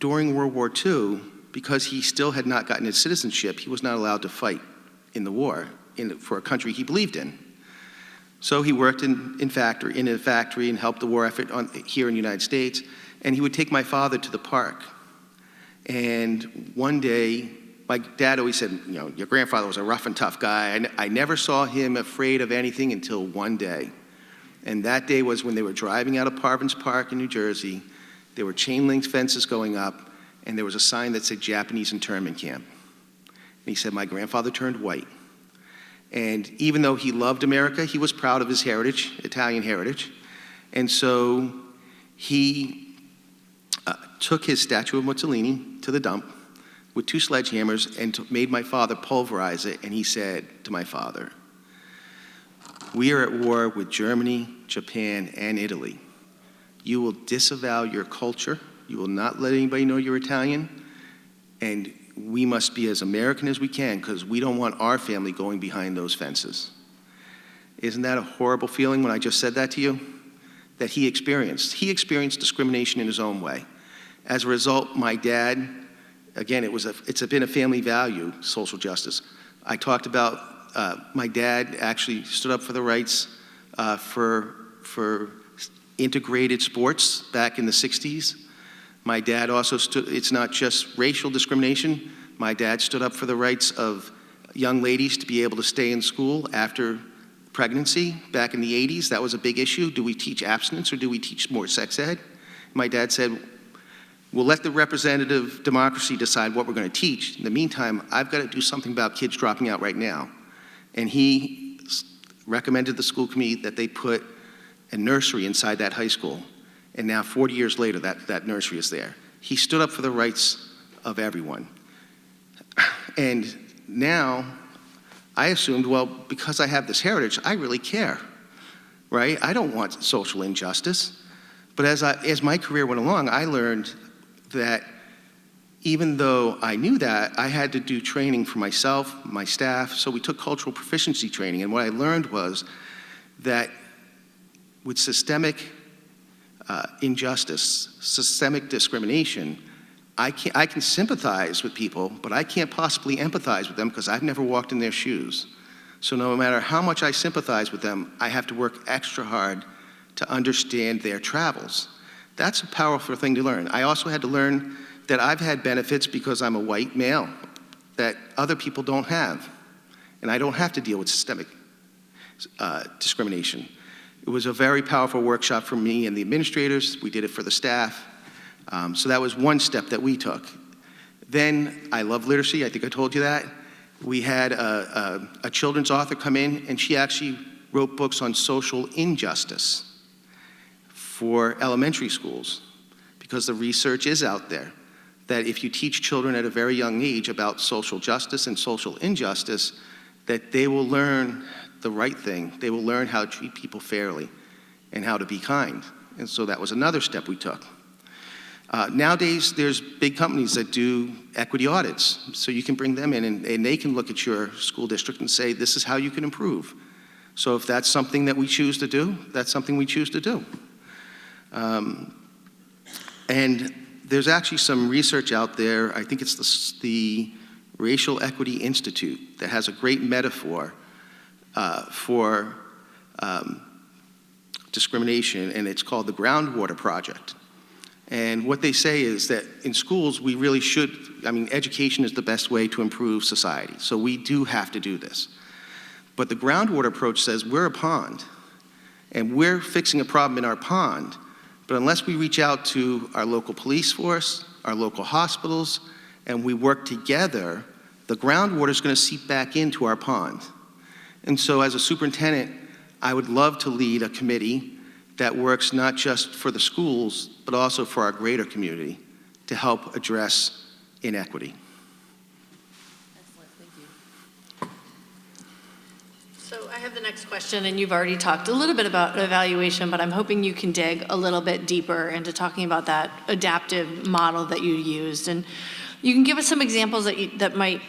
Speaker 2: during World War II, because he still had not gotten his citizenship, he was not allowed to fight in the war for a country he believed in. So he worked in a factory and helped the war effort here in the United States, and he would take my father to the park. And one day, my dad always said, your grandfather was a rough and tough guy. I never saw him afraid of anything until one day. And that day was when they were driving out of Parvins Park in New Jersey. There were chain link fences going up, and there was a sign that said Japanese internment camp. And he said, my grandfather turned white. And even though he loved America, he was proud of his heritage, Italian heritage. And so he took his statue of Mussolini to the dump with 2 sledgehammers and made my father pulverize it. And he said to my father, we are at war with Germany, Japan, and Italy. You will disavow your culture. You will not let anybody know you're Italian, and we must be as American as we can because we don't want our family going behind those fences. Isn't that a horrible feeling when I just said that to you? That he experienced. He experienced discrimination in his own way. As a result, my dad, again, it's been a family value, social justice. I talked about my dad actually stood up for the rights for integrated sports back in the 60s. My dad also it's not just racial discrimination. My dad stood up for the rights of young ladies to be able to stay in school after pregnancy back in the 80s. That was a big issue. Do we teach abstinence or do we teach more sex ed? My dad said, We'll let the representative democracy decide what we're going to teach. In the meantime, I've got to do something about kids dropping out right now. And he recommended the school committee that they put a nursery inside that high school. And now, 40 years later, that nursery is there. He stood up for the rights of everyone. And now, I assumed, well, because I have this heritage, I really care, right? I don't want social injustice. But as my career went along, I learned that even though I knew that, I had to do training for myself, my staff, so we took cultural proficiency training. And what I learned was that with systemic injustice, systemic discrimination, I can sympathize with people, but I can't possibly empathize with them because I've never walked in their shoes. So no matter how much I sympathize with them, I have to work extra hard to understand their travels. That's a powerful thing to learn. I also had to learn that I've had benefits because I'm a white male that other people don't have. And I don't have to deal with systemic discrimination. It was a very powerful workshop for me and the administrators. We did it for the staff. So that was one step that we took. Then, I love literacy, I think I told you that. We had a children's author come in, and she actually wrote books on social injustice for elementary schools, because the research is out there that if you teach children at a very young age about social justice and social injustice, that they will learn the right thing. They will learn how to treat people fairly and how to be kind. And so that was another step we took. Nowadays, there's big companies that do equity audits. So you can bring them in and they can look at your school district and say, this is how you can improve. So if that's something that we choose to do, that's something we choose to do. And there's actually some research out there, I think it's the Racial Equity Institute, that has a great metaphor for discrimination, and it's called the Groundwater Project. And what they say is that in schools, we really should, education is the best way to improve society. So we do have to do this. But the groundwater approach says we're a pond, and we're fixing a problem in our pond. But unless we reach out to our local police force, our local hospitals, and we work together, the groundwater is going to seep back into our pond. And so as a superintendent, I would love to lead a committee that works not just for the schools, but also for our greater community to help address inequity.
Speaker 6: Excellent, thank you.
Speaker 3: So I have the next question, and you've already talked a little bit about evaluation, but I'm hoping you can dig a little bit deeper into talking about that adaptive model that you used. And you can give us some examples that might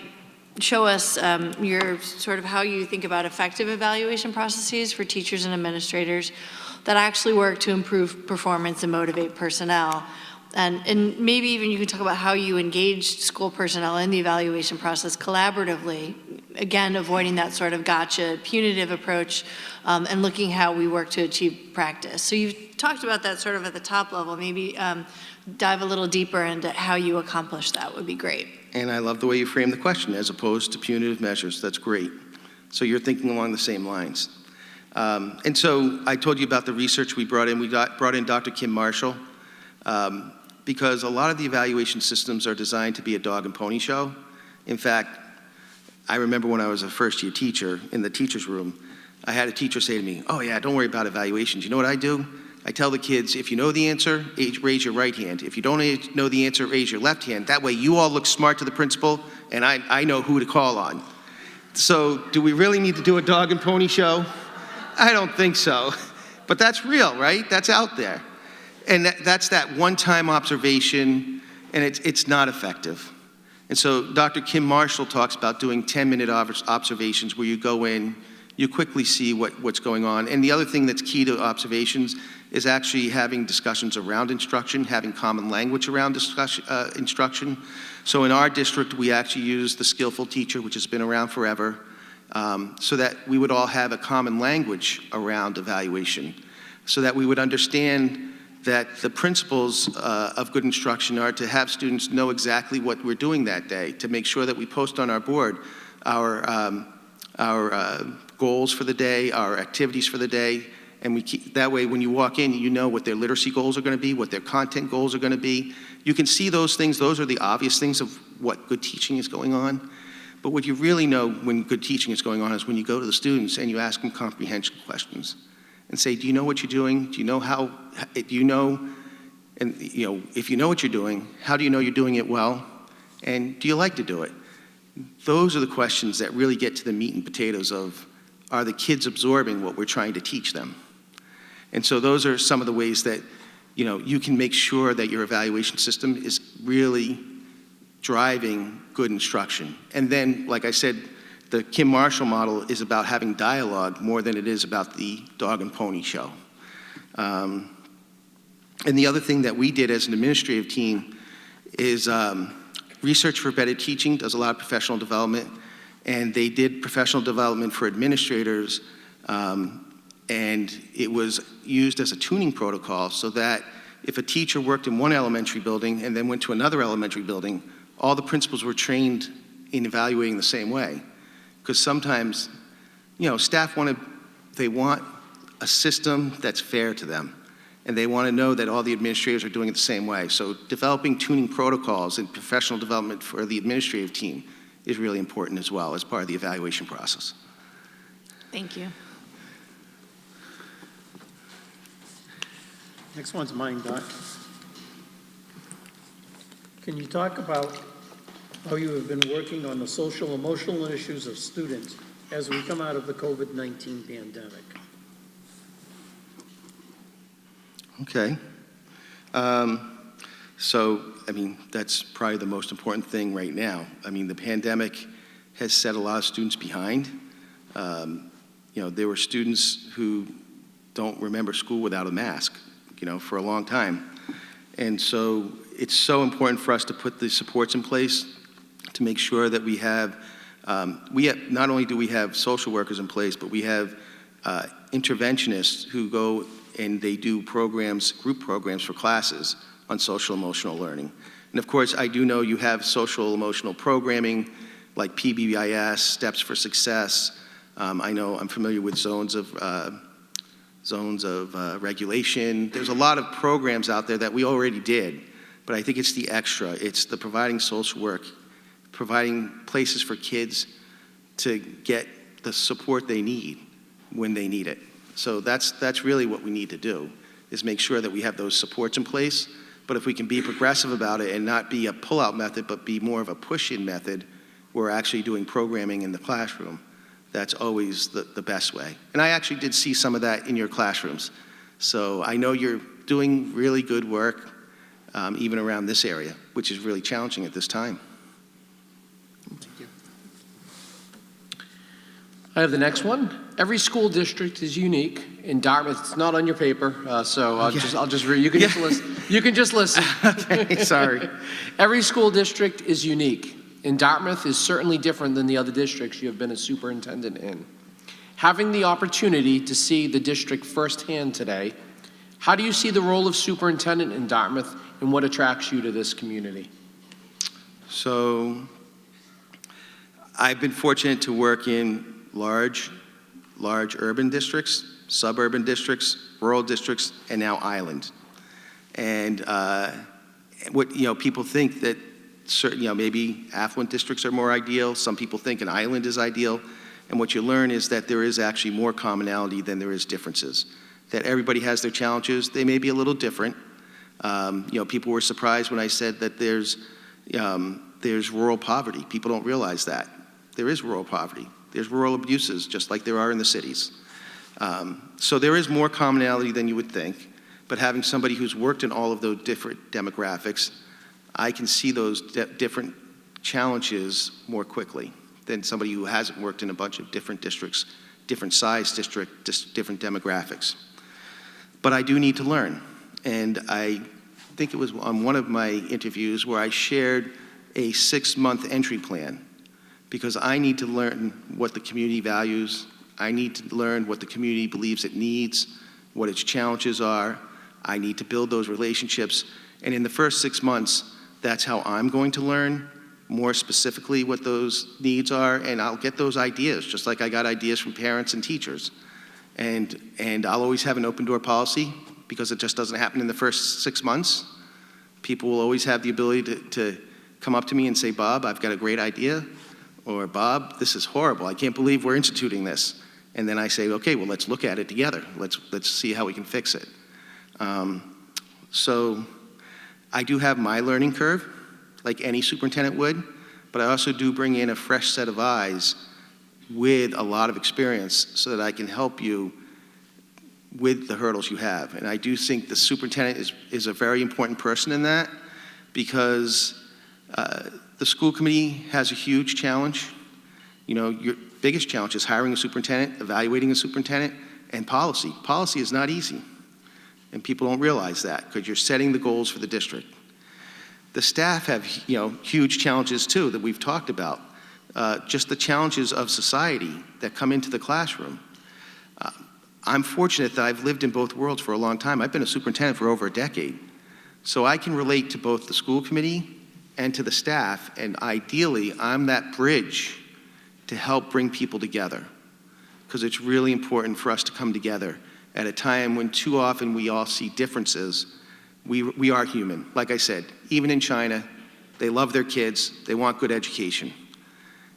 Speaker 3: show us your sort of how you think about effective evaluation processes for teachers and administrators that actually work to improve performance and motivate personnel. And maybe even you can talk about how you engaged school personnel in the evaluation process collaboratively, again, avoiding that sort of gotcha, punitive approach, and looking how we work to achieve practice. So you've talked about that sort of at the top level. Maybe dive a little deeper into how you accomplish that would be great.
Speaker 2: And I love the way you frame the question, as opposed to punitive measures. That's great. So you're thinking along the same lines. And so I told you about the research we brought in. We brought in Dr. Kim Marshall, because a lot of the evaluation systems are designed to be a dog and pony show. In fact, I remember when I was a first-year teacher in the teacher's room, I had a teacher say to me, oh yeah, don't worry about evaluations. You know what I do? I tell the kids, if you know the answer, raise your right hand. If you don't know the answer, raise your left hand. That way you all look smart to the principal, and I know who to call on. So do we really need to do a dog and pony show? I don't think so. But that's real, right? That's out there. And that's that one-time observation, and it's not effective. And so Dr. Kim Marshall talks about doing 10-minute observations where you go in, you quickly see what's going on. And the other thing that's key to observations is actually having discussions around instruction, having common language around instruction. So in our district, we actually use the skillful teacher, which has been around forever, so that we would all have a common language around evaluation, so that we would understand that the principles of good instruction are to have students know exactly what we're doing that day, to make sure that we post on our board our goals for the day, our activities for the day, And that way, when you walk in, you know what their literacy goals are going to be, what their content goals are going to be. You can see those things. Those are the obvious things of what good teaching is going on. But what you really know when good teaching is going on is when you go to the students and you ask them comprehension questions and say, do you know what you're doing? Do you know how, do you know, and if you know what you're doing, how do you know you're doing it well? And do you like to do it? Those are the questions that really get to the meat and potatoes of, are the kids absorbing what we're trying to teach them? And so those are some of the ways that you can make sure that your evaluation system is really driving good instruction. And then, like I said, the Kim Marshall model is about having dialogue more than it is about the dog and pony show. And the other thing that we did as an administrative team is Research for Better Teaching does a lot of professional development, and they did professional development for administrators, and it was used as a tuning protocol so that if a teacher worked in one elementary building and then went to another elementary building, all the principals were trained in evaluating the same way. Because sometimes, staff want a system that's fair to them, and they want to know that all the administrators are doing it the same way. So developing tuning protocols and professional development for the administrative team is really important as well as part of the evaluation process.
Speaker 3: Thank you.
Speaker 1: Next one's mine, Doc. Can you talk about how you have been working on the social emotional issues of students as we come out of the COVID-19 pandemic?
Speaker 2: Okay. That's probably the most important thing right now. The pandemic has set a lot of students behind. There were students who don't remember school without a mask, for a long time. And so it's so important for us to put the supports in place to make sure that we have, not only do we have social workers in place, but we have interventionists who go and they do programs, group programs for classes on social emotional learning. And of course, I do know you have social emotional programming like PBIS, Steps for Success. I know I'm familiar with zones of regulation. There's a lot of programs out there that we already did, but I think it's the extra. It's the providing social work, providing places for kids to get the support they need when they need it. So that's really what we need to do, is make sure that we have those supports in place. But if we can be progressive about it and not be a pull-out method, but be more of a push-in method, we're actually doing programming in the classroom. That's always the best way. And I actually did see some of that in your classrooms. So I know you're doing really good work, even around this area, which is really challenging at this time.
Speaker 1: Thank you.
Speaker 4: I have the next one. Every school district is unique. In Dartmouth, it's not on your paper, so I'll just read. You can just listen. You can just listen.
Speaker 2: Okay, sorry.
Speaker 4: Every school district is unique. In Dartmouth is certainly different than the other districts you have been a superintendent in. Having the opportunity to see the district firsthand today, how do you see the role of superintendent in Dartmouth, and what attracts you to this community?
Speaker 2: So I've been fortunate to work in large urban districts, suburban districts, rural districts, and now Island. And people think that certain, maybe affluent districts are more ideal. Some people think an island is ideal. And what you learn is that there is actually more commonality than there is differences. That everybody has their challenges. They may be a little different. People were surprised when I said that there's rural poverty. People don't realize that. There is rural poverty. There's rural abuses, just like there are in the cities. So there is more commonality than you would think. But having somebody who's worked in all of those different demographics, I can see those different challenges more quickly than somebody who hasn't worked in a bunch of different districts, different size districts, different demographics. But I do need to learn. And I think it was on one of my interviews where I shared a 6-month entry plan, because I need to learn what the community values. I need to learn what the community believes it needs, what its challenges are. I need to build those relationships. And in the first 6 months, that's how I'm going to learn more specifically what those needs are, and I'll get those ideas, just like I got ideas from parents and teachers. And I'll always have an open door policy because it just doesn't happen in the first 6 months. People will always have the ability to come up to me and say, Bob, I've got a great idea, or Bob, this is horrible. I can't believe we're instituting this. And then I say, okay, well, let's look at it together. Let's see how we can fix it. So I do have my learning curve, like any superintendent would, but I also do bring in a fresh set of eyes with a lot of experience so that I can help you with the hurdles you have. And I do think the superintendent is a very important person in that, because the school committee has a huge challenge. You know, your biggest challenge is hiring a superintendent, evaluating a superintendent, and policy. Policy is not easy, and people don't realize that because you're setting the goals for the district. The staff have, you know, huge challenges too that we've talked about. Just the challenges of society that come into the classroom. I'm fortunate that I've lived in both worlds for a long time. I've been a superintendent for over a decade. So I can relate to both the school committee and to the staff, and ideally, I'm that bridge to help bring people together. Because it's really important for us to come together at a time when too often we all see differences. We are human. Like I said, even in China, they love their kids, they want good education.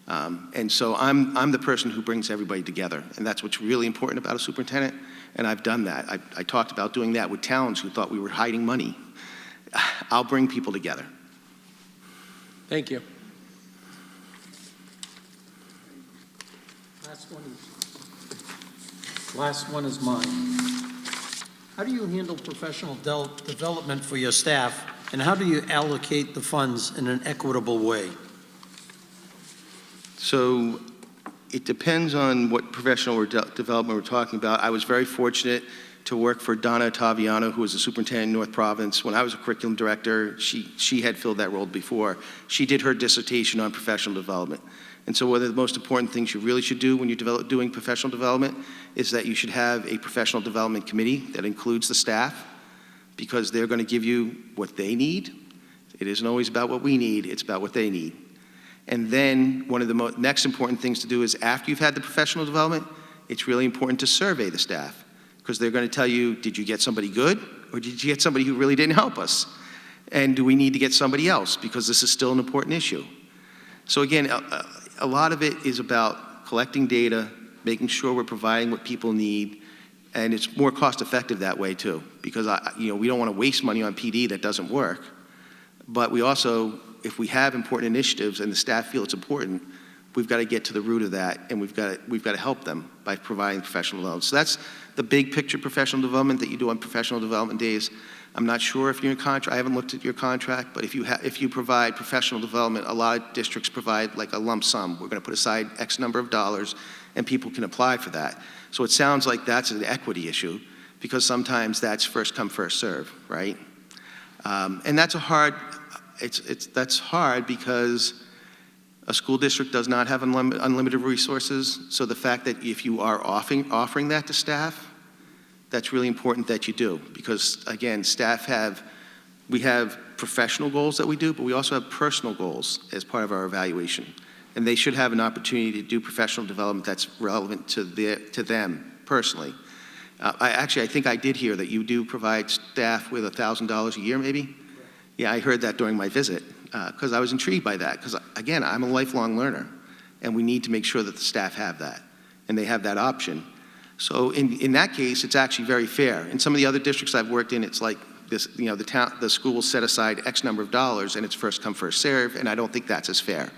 Speaker 2: And so I'm the person who brings everybody together, and that's what's really important about a superintendent, and I've done that. I talked about doing that with towns who thought we were hiding money. I'll bring people together.
Speaker 4: Thank you.
Speaker 1: Last one is mine. How do you handle professional development for your staff, and how do you allocate the funds in an equitable way?
Speaker 2: So it depends on what professional development we're talking about. I was very fortunate to work for Donna Ottaviano, who was a superintendent in North Province. When I was a curriculum director, she had filled that role before. She did her dissertation on professional development. And so one of the most important things you really should do when you're doing professional development is that you should have a professional development committee that includes the staff, because they're going to give you what they need. It isn't always about what we need, it's about what they need. And then one of the next important things to do is, after you've had the professional development, it's really important to survey the staff, because they're going to tell you, did you get somebody good, or did you get somebody who really didn't help us? And do we need to get somebody else, because this is still an important issue. So again, a lot of it is about collecting data, making sure we're providing what people need, and it's more cost effective that way too, because we don't want to waste money on PD that doesn't work, but we also, if we have important initiatives and the staff feel it's important, we've got to get to the root of that, and we've got to help them by providing professional development. So that's the big picture professional development that you do on professional development days. I'm not sure if you're in contract, I haven't looked at your contract, but if you provide professional development, a lot of districts provide like a lump sum. We're going to put aside X number of dollars, and people can apply for that. So it sounds like that's an equity issue, because sometimes that's first come, first serve, right? And that's that's hard because a school district does not have unlimited resources. So the fact that if you are offering that to staff, that's really important that you do, because again, we have professional goals that we do, but we also have personal goals as part of our evaluation. And they should have an opportunity to do professional development that's relevant to them personally. I think I did hear that you do provide staff with $1,000 a year, maybe? Yeah, I heard that during my visit, because I was intrigued by that, because again, I'm a lifelong learner, and we need to make sure that the staff have that, and they have that option. So in that case, it's actually very fair. In some of the other districts I've worked in, it's like this, the school will set aside X number of dollars, and it's first come, first serve, and I don't think that's as fair.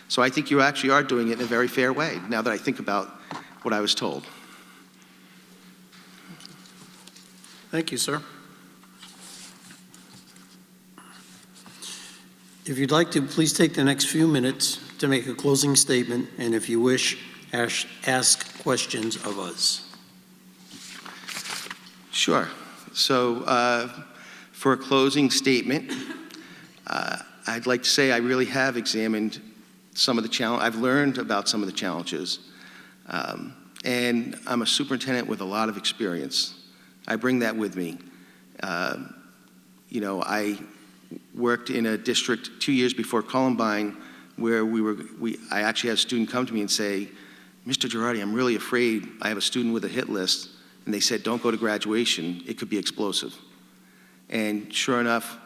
Speaker 2: So I think you actually are doing it in a very fair way, now that I think about what I was told.
Speaker 1: Thank you, sir. If you'd like to, please take the next few minutes to make a closing statement, and if you wish, ask questions of us.
Speaker 2: Sure. So for a closing statement, I'd like to say I really have examined some of the challenges. I've learned about some of the challenges. And I'm a superintendent with a lot of experience. I bring that with me. I worked in a district 2 years before Columbine where I actually had a student come to me and say, Mr. Girardi, I'm really afraid I have a student with a hit list, and they said, don't go to graduation, it could be explosive. And sure enough,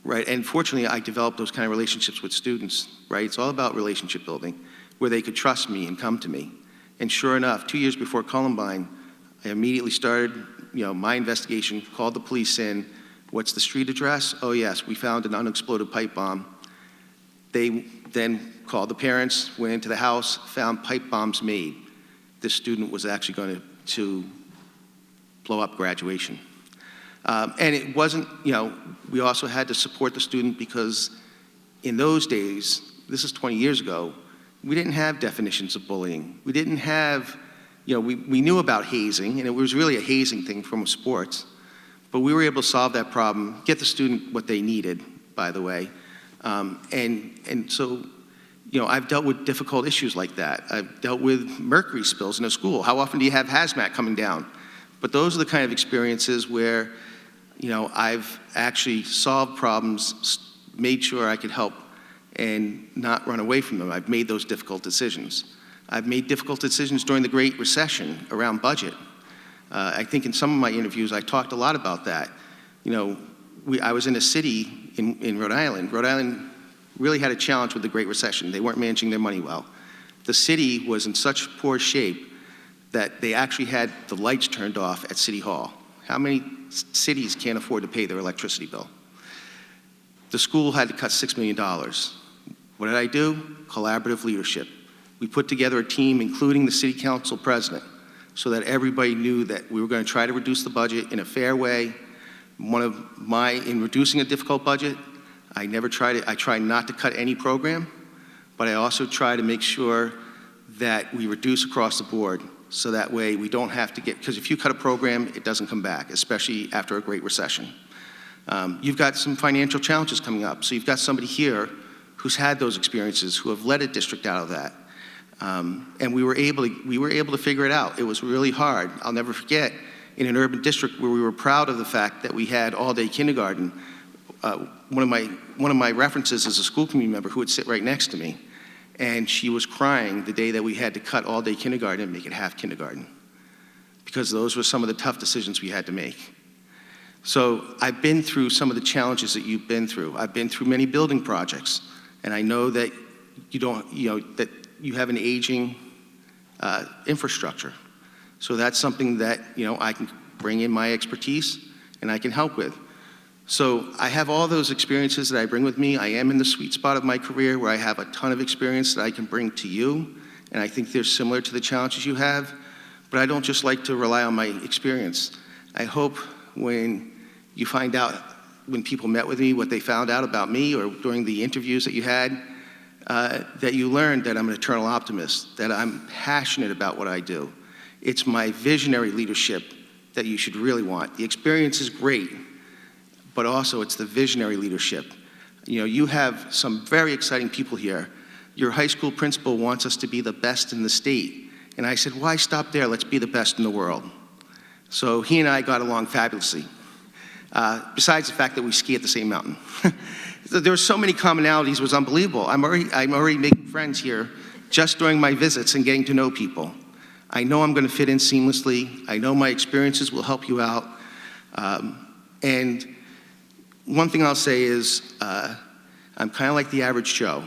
Speaker 2: right, and fortunately I developed those kind of relationships with students, right? It's all about relationship building, where they could trust me and come to me. And sure enough, 2 years before Columbine, I immediately started, my investigation, called the police in. What's the street address? Oh yes, we found an unexploded pipe bomb. They then called the parents, went into the house, found pipe bombs made. This student was actually going to blow up graduation. And it wasn't, we also had to support the student because in those days, this is 20 years ago, we didn't have definitions of bullying. We didn't have, we knew about hazing, and it was really a hazing thing from sports, but we were able to solve that problem, get the student what they needed, by the way. And so, I've dealt with difficult issues like that. I've dealt with mercury spills in a school. How often do you have hazmat coming down? But those are the kind of experiences where, I've actually solved problems, made sure I could help and not run away from them. I've made those difficult decisions. I've made difficult decisions during the Great Recession around budget. I think in some of my interviews, I talked a lot about that. I was in a city in Rhode Island. Rhode Island really had a challenge with the Great Recession. They weren't managing their money well. The city was in such poor shape that they actually had the lights turned off at City Hall. How many cities can't afford to pay their electricity bill? The school had to cut $6 million. What did I do? Collaborative leadership. We put together a team, including the city council president, so that everybody knew that we were going to try to reduce the budget in a fair way. In reducing a difficult budget, I try not to cut any program, but I also try to make sure that we reduce across the board, so that way we don't have to because if you cut a program, it doesn't come back, especially after a Great Recession. You've got some financial challenges coming up, so you've got somebody here who's had those experiences, who have led a district out of that. And we were able to figure it out. It was really hard. I'll never forget, in an urban district where we were proud of the fact that we had all-day kindergarten, one of my references is a school committee member who would sit right next to me, and she was crying the day that we had to cut all-day kindergarten and make it half kindergarten, because those were some of the tough decisions we had to make. So I've been through some of the challenges that you've been through. I've been through many building projects, and I know that that you have an aging infrastructure. So that's something that I can bring in my expertise and I can help with. So I have all those experiences that I bring with me. I am in the sweet spot of my career where I have a ton of experience that I can bring to you, and I think they're similar to the challenges you have, but I don't just like to rely on my experience. I hope when you find out, when people met with me, what they found out about me or during the interviews that you had, that you learned that I'm an eternal optimist, that I'm passionate about what I do. It's my visionary leadership that you should really want. The experience is great, but also it's the visionary leadership. You have some very exciting people here. Your high school principal wants us to be the best in the state. And I said, why stop there? Let's be the best in the world. So he and I got along fabulously, besides the fact that we ski at the same mountain. There were so many commonalities, it was unbelievable. I'm already making friends here just during my visits and getting to know people. I know I'm going to fit in seamlessly. I know my experiences will help you out. And one thing I'll say is I'm kind of like the average Joe.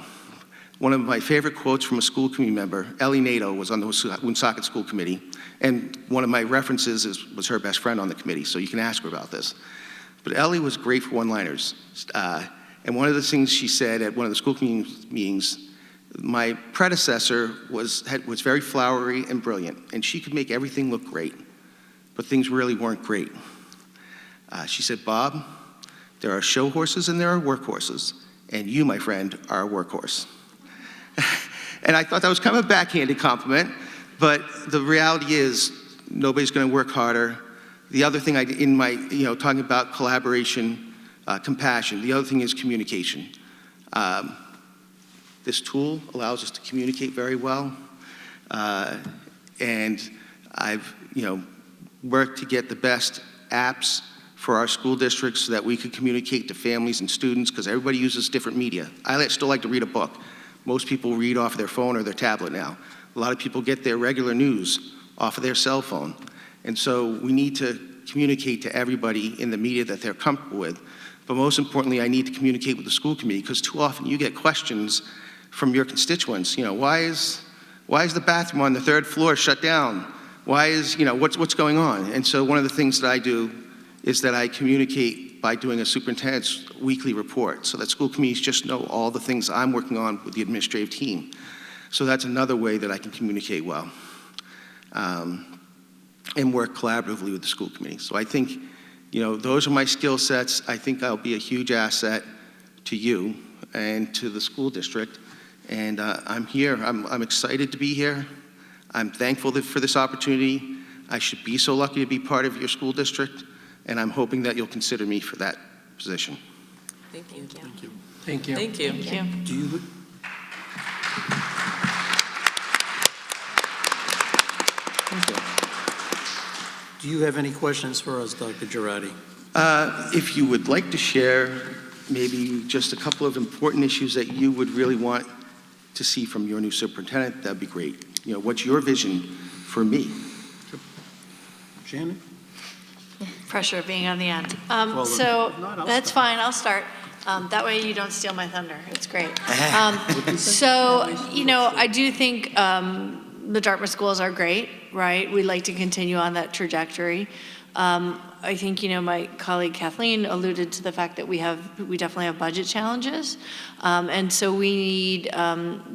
Speaker 2: One of my favorite quotes from a school committee member, Ellie Nato, was on the Woonsocket School Committee, and one of my references was her best friend on the committee, so you can ask her about this. But Ellie was great for one-liners. And one of the things she said at one of the school committee meetings, my predecessor was very flowery and brilliant, and she could make everything look great, but things really weren't great. She said, Bob, there are show horses and there are workhorses, and you, my friend, are a workhorse. And I thought that was kind of a backhanded compliment, but the reality is nobody's going to work harder. The other thing in my, talking about collaboration, compassion, the other thing is communication. This tool allows us to communicate very well, and I've, worked to get the best apps for our school districts so that we could communicate to families and students, because everybody uses different media. I still like to read a book. Most people read off their phone or their tablet now. A lot of people get their regular news off of their cell phone. And so we need to communicate to everybody in the media that they're comfortable with. But most importantly, I need to communicate with the school committee, because too often you get questions from your constituents. You know, why is the bathroom on the 3rd floor shut down? Why is, you know, what's going on? And so one of the things that I do is that I communicate by doing a superintendent's weekly report, so that school committees just know all the things I'm working on with the administrative team. So that's another way that I can communicate well and work collaboratively with the school committee. So I think, you know, those are my skill sets. I think I'll be a huge asset to you and to the school district. And I'm here. I'm excited to be here. I'm thankful for this opportunity. I should be so lucky to be part of your school district, and I'm hoping that you'll consider me for that position.
Speaker 6: Thank you.
Speaker 1: Thank you.
Speaker 4: Thank you.
Speaker 6: Thank you.
Speaker 3: Thank you.
Speaker 1: Do you, do you have any questions for us, Dr. Girardi?
Speaker 2: If you would like to share maybe just a couple of important issues that you would really want to see from your new superintendent, that'd be great. You know, what's your vision for me?
Speaker 1: Shannon?
Speaker 3: Pressure of being on the end.
Speaker 1: Well,
Speaker 3: So,
Speaker 1: if not, I'll
Speaker 3: that's
Speaker 1: start.
Speaker 3: fine, I'll start. That way you don't steal my thunder, it's great. So, you know, I do think the Dartmouth schools are great, right? We'd like to continue on that trajectory. I think, you know, my colleague Kathleen alluded to the fact that we definitely have budget challenges. And so we need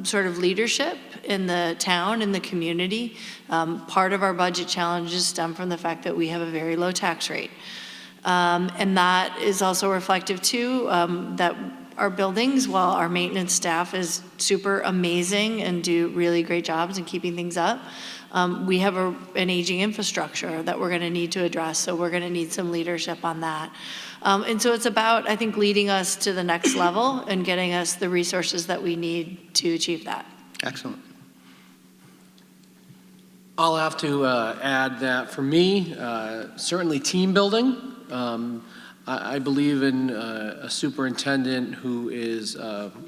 Speaker 3: sort of leadership in the town, in the community. Part of our budget challenges stem from the fact that we have a very low tax rate. And that is also reflective too, that our buildings, while our maintenance staff is super amazing and do really great jobs in keeping things up, we have an aging infrastructure that we're going to need to address, so we're going to need some leadership on that. And so it's about, I think, leading us to the next level and getting us the resources that we need to achieve that.
Speaker 2: Excellent.
Speaker 4: I'll have to add that for me, certainly team building. I believe in a superintendent who is,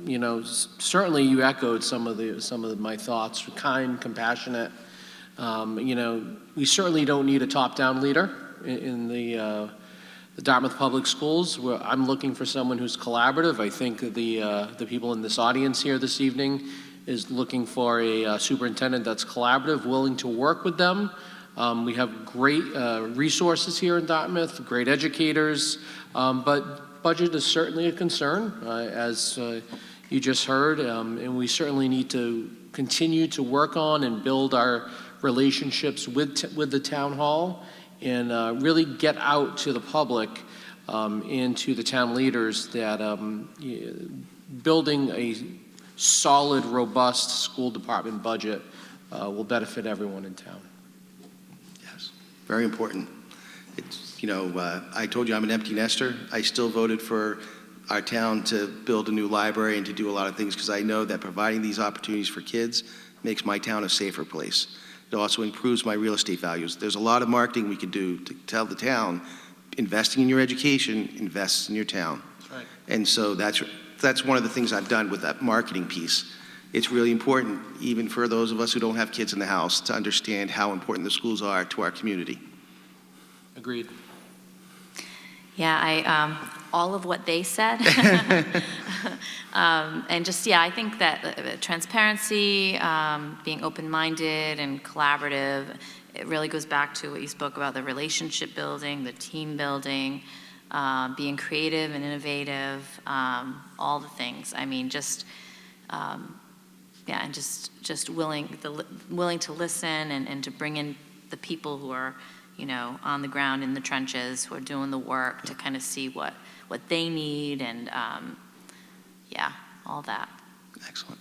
Speaker 4: you know, certainly you echoed some of my thoughts, kind, compassionate. You know, we certainly don't need a top-down leader in the Dartmouth Public Schools. I'm looking for someone who's collaborative. I think the people in this audience here this evening is looking for a superintendent that's collaborative, willing to work with them. We have great resources here in Dartmouth, great educators, but budget is certainly a concern, as you just heard, and we certainly need to continue to work on and build our relationships with the town hall and really get out to the public and to the town leaders that building a solid, robust school department budget will benefit everyone in town.
Speaker 2: Yes, very important. It's, you know, I told you I'm an empty nester. I still voted for our town to build a new library and to do a lot of things because I know that providing these opportunities for kids makes my town a safer place. It also improves my real estate values. There's a lot of marketing we could do to tell the town, investing in your education invests in your town.
Speaker 4: That's right.
Speaker 2: And so that's one of the things I've done with that marketing piece. It's really important, even for those of us who don't have kids in the house, to understand how important the schools are to our community.
Speaker 4: Agreed.
Speaker 5: Yeah, all of what they said. And just, yeah, I think that transparency, being open-minded and collaborative, it really goes back to what you spoke about, the relationship building, the team building, being creative and innovative, all the things. I mean, just, yeah, and just willing to listen and to bring in the people who are, you know, on the ground in the trenches, who are doing the work to kind of see what they need and, yeah, all that.
Speaker 2: Excellent.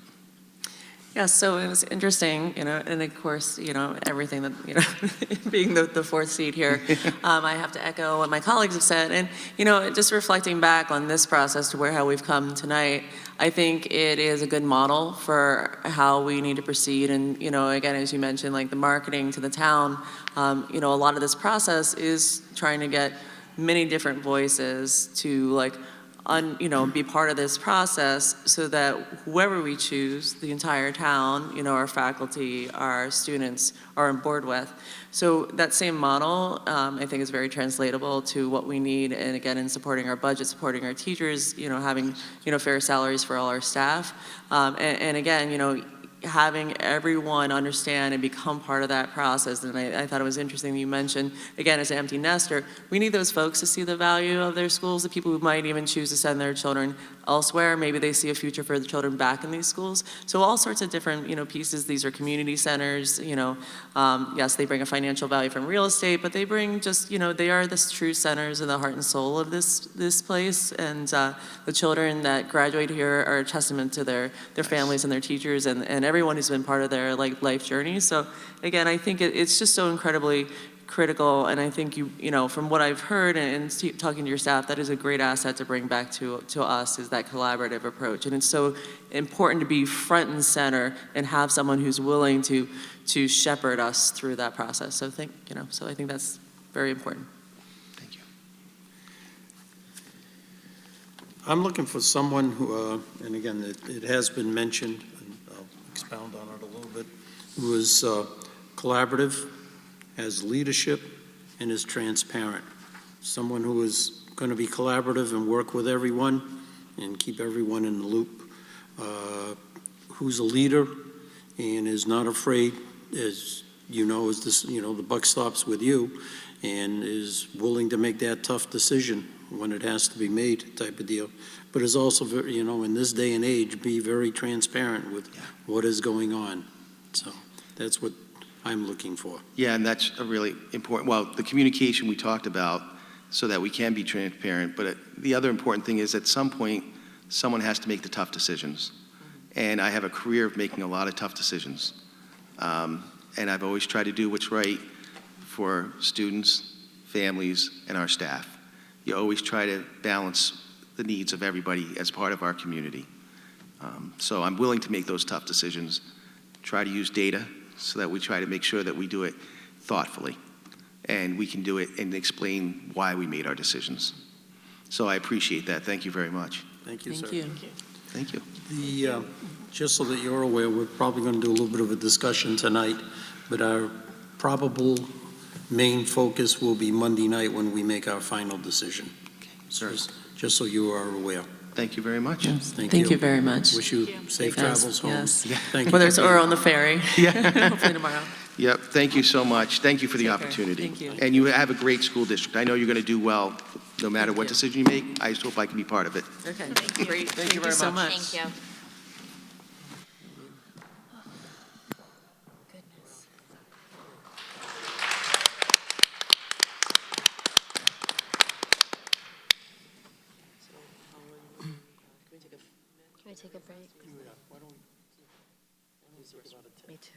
Speaker 6: Yeah, so it was interesting, you know, and of course, you know, everything that, you know, being the fourth seat here, I have to echo what my colleagues have said. And, you know, just reflecting back on this process to how we've come tonight, I think it is a good model for how we need to proceed. And, you know, again, as you mentioned, like the marketing to the town, you know, a lot of this process is trying to get many different voices to, like, be part of this process so that whoever we choose, the entire town, our faculty, our students are on board with. So that same model, I think, is very translatable to what we need, and again, in supporting our budget, supporting our teachers, having, fair salaries for all our staff. And again, having everyone understand and become part of that process. And I thought it was interesting that you mentioned, again, as an empty nester, we need those folks to see the value of their schools, the people who might even choose to send their children elsewhere. Maybe they see a future for the children back in these schools. So all sorts of different, pieces. These are community centers, yes, they bring a financial value from real estate, but they bring just, they are the true centers and the heart and soul of this place. And the children that graduate here are a testament to their families and their teachers and everyone who's been part of their life journey. So again, I think it's just so incredibly critical, and I think from what I've heard and talking to your staff, that is a great asset to bring back to us, is that collaborative approach. And it's so important to be front and center and have someone who's willing to shepherd us through that process. So so I think that's very important.
Speaker 2: Thank you.
Speaker 1: I'm looking for someone who, and again, it has been mentioned, and I'll expound on it a little bit, who is collaborative, has leadership, and is transparent. Someone who is going to be collaborative and work with everyone and keep everyone in the loop. Who's a leader and is not afraid, as the buck stops with you, and is willing to make that tough decision when it has to be made, type of deal. But is also, very, in this day and age, be very transparent with what is going on. So that's what I'm looking for.
Speaker 2: Yeah, and that's a really important, the communication we talked about so that we can be transparent, but the other important thing is at some point, someone has to make the tough decisions. And I have a career of making a lot of tough decisions. And I've always tried to do what's right for students, families, and our staff. You always try to balance the needs of everybody as part of our community. So I'm willing to make those tough decisions, try to use data so that we try to make sure that we do it thoughtfully and we can do it and explain why we made our decisions. So I appreciate that. Thank you very much.
Speaker 1: Thank you, sir.
Speaker 2: Thank you.
Speaker 1: Just so that you're aware, we're probably going to do a little bit of a discussion tonight, but our probable main focus will be Monday night when we make our final decision.
Speaker 2: Sir.
Speaker 1: Just so you are aware.
Speaker 2: Thank you very much.
Speaker 6: Yes. Thank you very much.
Speaker 1: Wish you safe travels home.
Speaker 6: Yes.
Speaker 2: Yeah.
Speaker 1: Thank you.
Speaker 6: Whether it's or on the ferry.
Speaker 2: Yeah.
Speaker 6: Hopefully tomorrow.
Speaker 2: Yep. Thank you so much. Thank you for the
Speaker 6: Take care.
Speaker 2: opportunity.
Speaker 6: Thank you.
Speaker 2: And you have a great school district. I know you're going to do well no matter what decision you make. I just hope I can be part of it.
Speaker 6: Okay.
Speaker 3: Thank you.
Speaker 6: Great.
Speaker 4: Thank you very
Speaker 6: so
Speaker 4: much.
Speaker 6: much.
Speaker 5: Thank you.
Speaker 3: Can I take a break? Me too.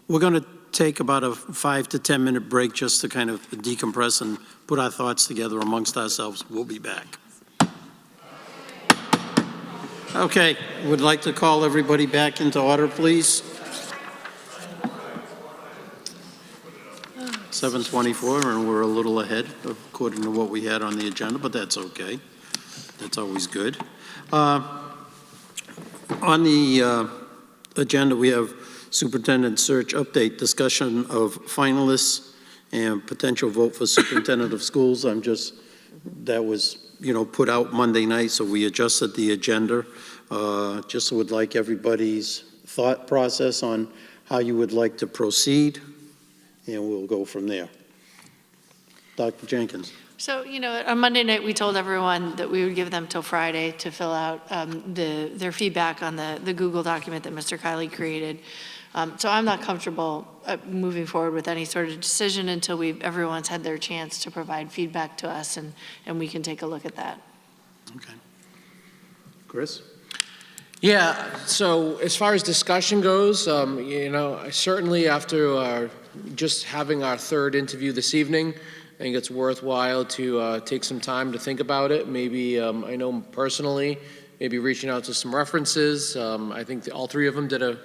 Speaker 1: We're going to take about a 5 to 10 minute break just to kind of decompress and put our thoughts together amongst ourselves. We'll be back. Okay, would like to call everybody back into order, please. 7:24, and we're a little ahead according to what we had on the agenda, but that's okay. That's always good. On the agenda, we have Superintendent Search Update, discussion of finalists and potential vote for Superintendent of Schools. That was, put out Monday night, so we adjusted the agenda. Just would like everybody's thought process on how you would like to proceed, and we'll go from there. Dr. Jenkins.
Speaker 3: So, on Monday night, we told everyone that we would give them till Friday to fill out their feedback on the Google document that Mr. Kiley created. So I'm not comfortable moving forward with any sort of decision until everyone's had their chance to provide feedback to us, and we can take a look at that.
Speaker 1: Okay. Chris?
Speaker 4: Yeah, so as far as discussion goes, certainly after just having our third interview this evening, I think it's worthwhile to take some time to think about it. Maybe, I know personally, maybe reaching out to some references. I think all three of them did a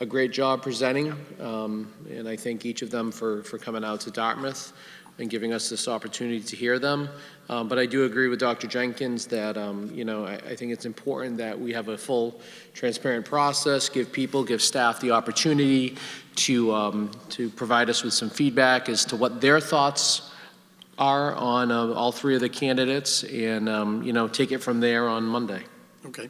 Speaker 4: great job presenting, and I thank each of them for coming out to Dartmouth. and giving us this opportunity to hear them. But I do agree with Dr. Jenkins that, I think it's important that we have a full, transparent process, give staff the opportunity to provide us with some feedback as to what their thoughts are on all three of the candidates, and, take it from there on Monday.
Speaker 1: Okay.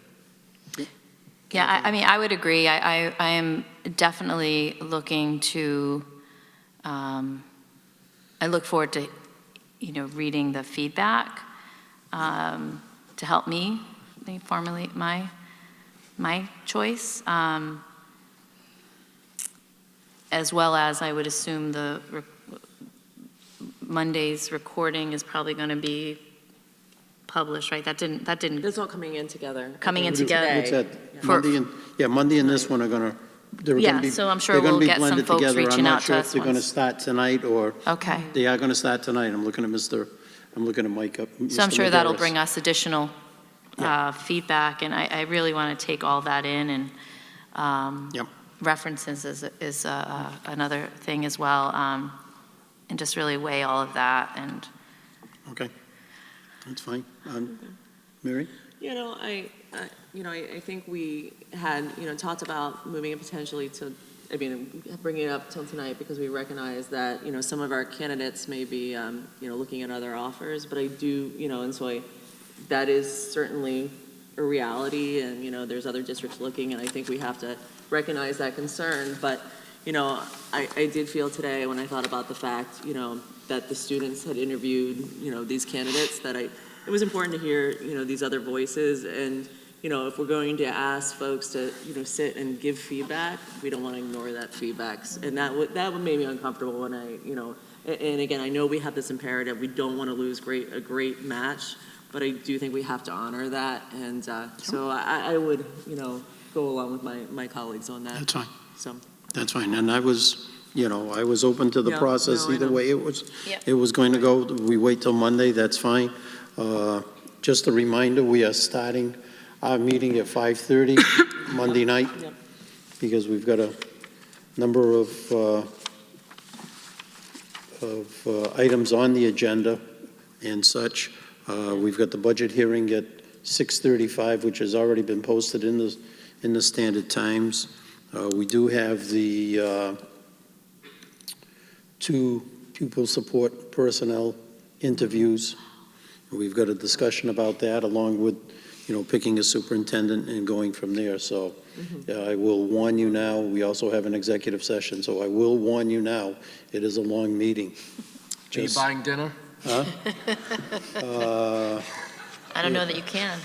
Speaker 5: Yeah, I mean, I would agree. I am definitely looking to, I look forward to, reading the feedback to help me formulate my choice, as well as I would assume Monday's recording is probably going to be published, right? That didn't.
Speaker 6: It's all coming in together.
Speaker 5: Coming in together.
Speaker 1: What's that?
Speaker 5: For-
Speaker 1: Monday and this one are gonna, they're
Speaker 5: Yeah,
Speaker 1: gonna be,
Speaker 5: so I'm sure
Speaker 1: they're gonna
Speaker 5: we'll
Speaker 1: be
Speaker 5: get some
Speaker 1: blended
Speaker 5: folks
Speaker 1: together. I'm
Speaker 5: reaching
Speaker 1: not
Speaker 5: out to
Speaker 1: sure if
Speaker 5: us
Speaker 1: they're gonna
Speaker 5: once.
Speaker 1: start tonight, or
Speaker 5: Okay.
Speaker 1: they are gonna start tonight. I'm looking at Mike up.
Speaker 5: So I'm
Speaker 1: Mr.
Speaker 5: sure that'll
Speaker 1: Medeiros.
Speaker 5: bring us additional feedback, and I really want to take all that in, and
Speaker 1: Yep.
Speaker 5: references is another thing as well, and just really weigh all of that. And
Speaker 1: Okay, that's fine. Mary?
Speaker 6: I think we had, talked about moving it potentially to, bringing it up till tonight because we recognize that, some of our candidates may be, looking at other offers, but I do, and so that is certainly a reality, and, there's other districts looking, and I think we have to recognize that concern. But, I did feel today when I thought about the fact, that the students had interviewed, these candidates, that it was important to hear, these other voices. And, if we're going to ask folks to, sit and give feedback, we don't want to ignore that feedback. And that would make me uncomfortable when and again, I know we have this imperative. We don't want to lose a great match, but I do think we have to honor that. And so I would, go along with my colleagues on that.
Speaker 1: That's fine.
Speaker 6: So.
Speaker 1: That's fine. And I was open to the
Speaker 6: Yeah,
Speaker 1: process
Speaker 6: no, I
Speaker 1: either
Speaker 6: know.
Speaker 1: way it was going to go. We wait till Monday, that's fine. Just a reminder, we are starting our meeting at 5:30 Monday night,
Speaker 6: Yep.
Speaker 1: because we've got a number of items on the agenda and such. We've got the budget hearing at 6:35, which has already been posted in the Standard Times. We do have the 2 pupil support personnel interviews. We've got a discussion about that, along with, picking a superintendent and going from there. So I will warn you now, we also have an executive session, so I will warn you now, it is a long meeting.
Speaker 4: Are you buying dinner?
Speaker 1: Huh?
Speaker 5: I don't know that you can.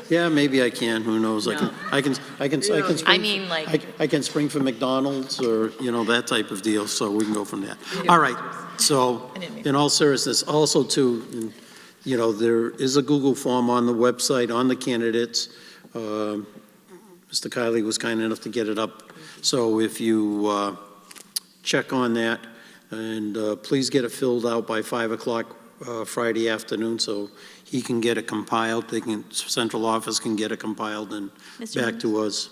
Speaker 1: Yeah, maybe I can, who knows?
Speaker 6: No.
Speaker 1: I can spring.
Speaker 5: I mean, like-
Speaker 1: I can spring for McDonald's, or, that type of deal, so we can go from there. All right, so, in all seriousness, also too, there is a Google form on the website, on the candidates. Mr. Kiley was kind enough to get it up, so if you check on that, and please get it filled out by 5 o'clock Friday afternoon, so he can get it compiled. Central office can get it compiled and
Speaker 5: Mr.
Speaker 1: back to us.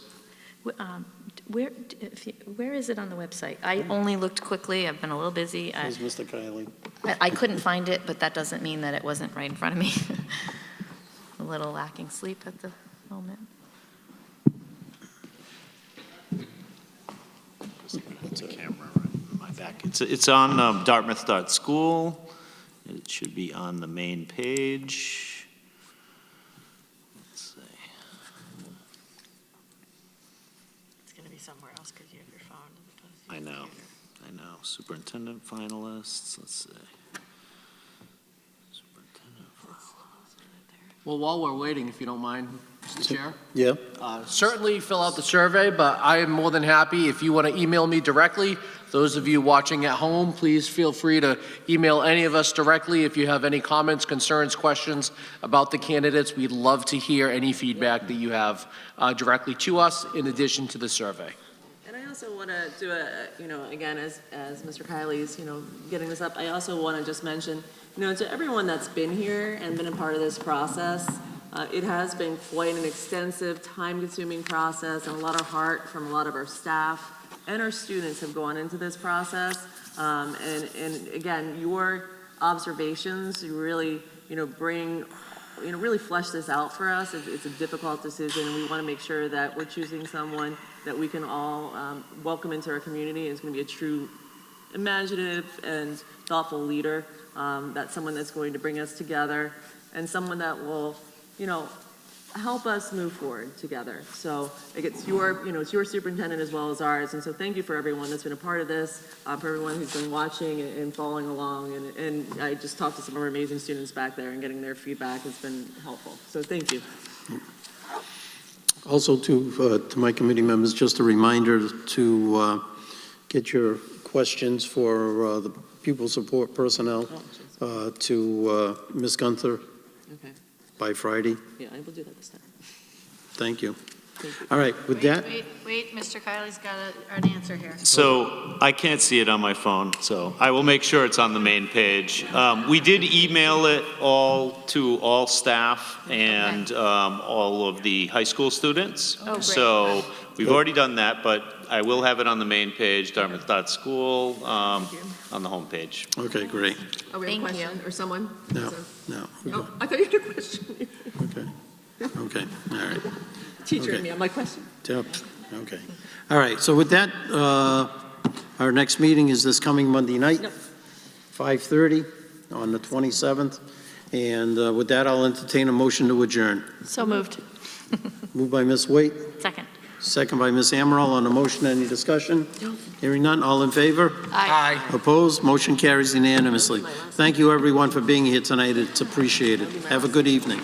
Speaker 5: Where is it on the website? I only looked quickly. I've been a little busy.
Speaker 1: Here's Mr. Kiley.
Speaker 5: I couldn't find it, but that doesn't mean that it wasn't right in front of me. A little lacking sleep at the moment.
Speaker 7: It's a camera right in my back. It's on Dartmouth.school. It should be on the main page. Let's see.
Speaker 3: It's going to be somewhere else because you have your phone.
Speaker 7: I know. Superintendent finalists. Let's see. Superintendent finalists.
Speaker 4: Well, while we're waiting, if you don't mind, Mr. Chair.
Speaker 1: Yeah?
Speaker 4: Certainly fill out the survey, but I am more than happy if you want to email me directly. Those of you watching at home, please feel free to email any of us directly if you have any comments, concerns, questions about the candidates. We'd love to hear any feedback that you have directly to us in addition to the survey.
Speaker 6: And I also want to do again, as Mr. Kiley's, getting this up, I also want to just mention, to everyone that's been here and been a part of this process, it has been quite an extensive, time-consuming process and a lot of heart from a lot of our staff. and our students have gone into this process. And again, your observations, you really, bring, really flesh this out for us. It's a difficult decision, and we want to make sure that we're choosing someone that we can all welcome into our community. It's going to be a true imaginative and thoughtful leader. That's someone that's going to bring us together and someone that will, help us move forward together. So it's your superintendent as well as ours. And so thank you for everyone that's been a part of this, for everyone who's been watching and following along. And I just talked to some of our amazing students back there, and getting their feedback has been helpful. So thank you.
Speaker 1: Also to my committee members, just a reminder to get your questions for the pupil support personnel to Ms. Gunther
Speaker 6: Okay.
Speaker 1: by Friday.
Speaker 6: Yeah, I will do that this time.
Speaker 1: Thank you. All right, with that,
Speaker 3: Wait, Mr. Kiley's got an answer here.
Speaker 7: So I can't see it on my phone, so I will make sure it's on the main page. We did email it all to all staff and all of the high school students.
Speaker 3: Oh, great.
Speaker 7: So we've already done that, but I will have it on the main page, Dartmouth.school, on the homepage.
Speaker 1: okay, great.
Speaker 6: Oh, we have a
Speaker 3: Thank you.
Speaker 6: question or someone?
Speaker 1: No.
Speaker 6: Oh, I thought you had a question.
Speaker 1: Okay, all right.
Speaker 6: Teacher
Speaker 1: Okay.
Speaker 6: and me, I'm like, question?
Speaker 1: Yep, okay. All right, so with that, our next meeting is this coming Monday night,
Speaker 6: Yep.
Speaker 1: 5:30 on the 27th. And with that, I'll entertain a motion to adjourn.
Speaker 3: So moved.
Speaker 1: Moved by Ms. Waite,
Speaker 5: Second.
Speaker 1: second by Ms. Amaral. On the motion, any discussion? Hearing none, all in favor?
Speaker 3: Aye.
Speaker 1: Opposed? Motion carries unanimously. Thank you, everyone, for being here tonight. It's appreciated. Have a good evening.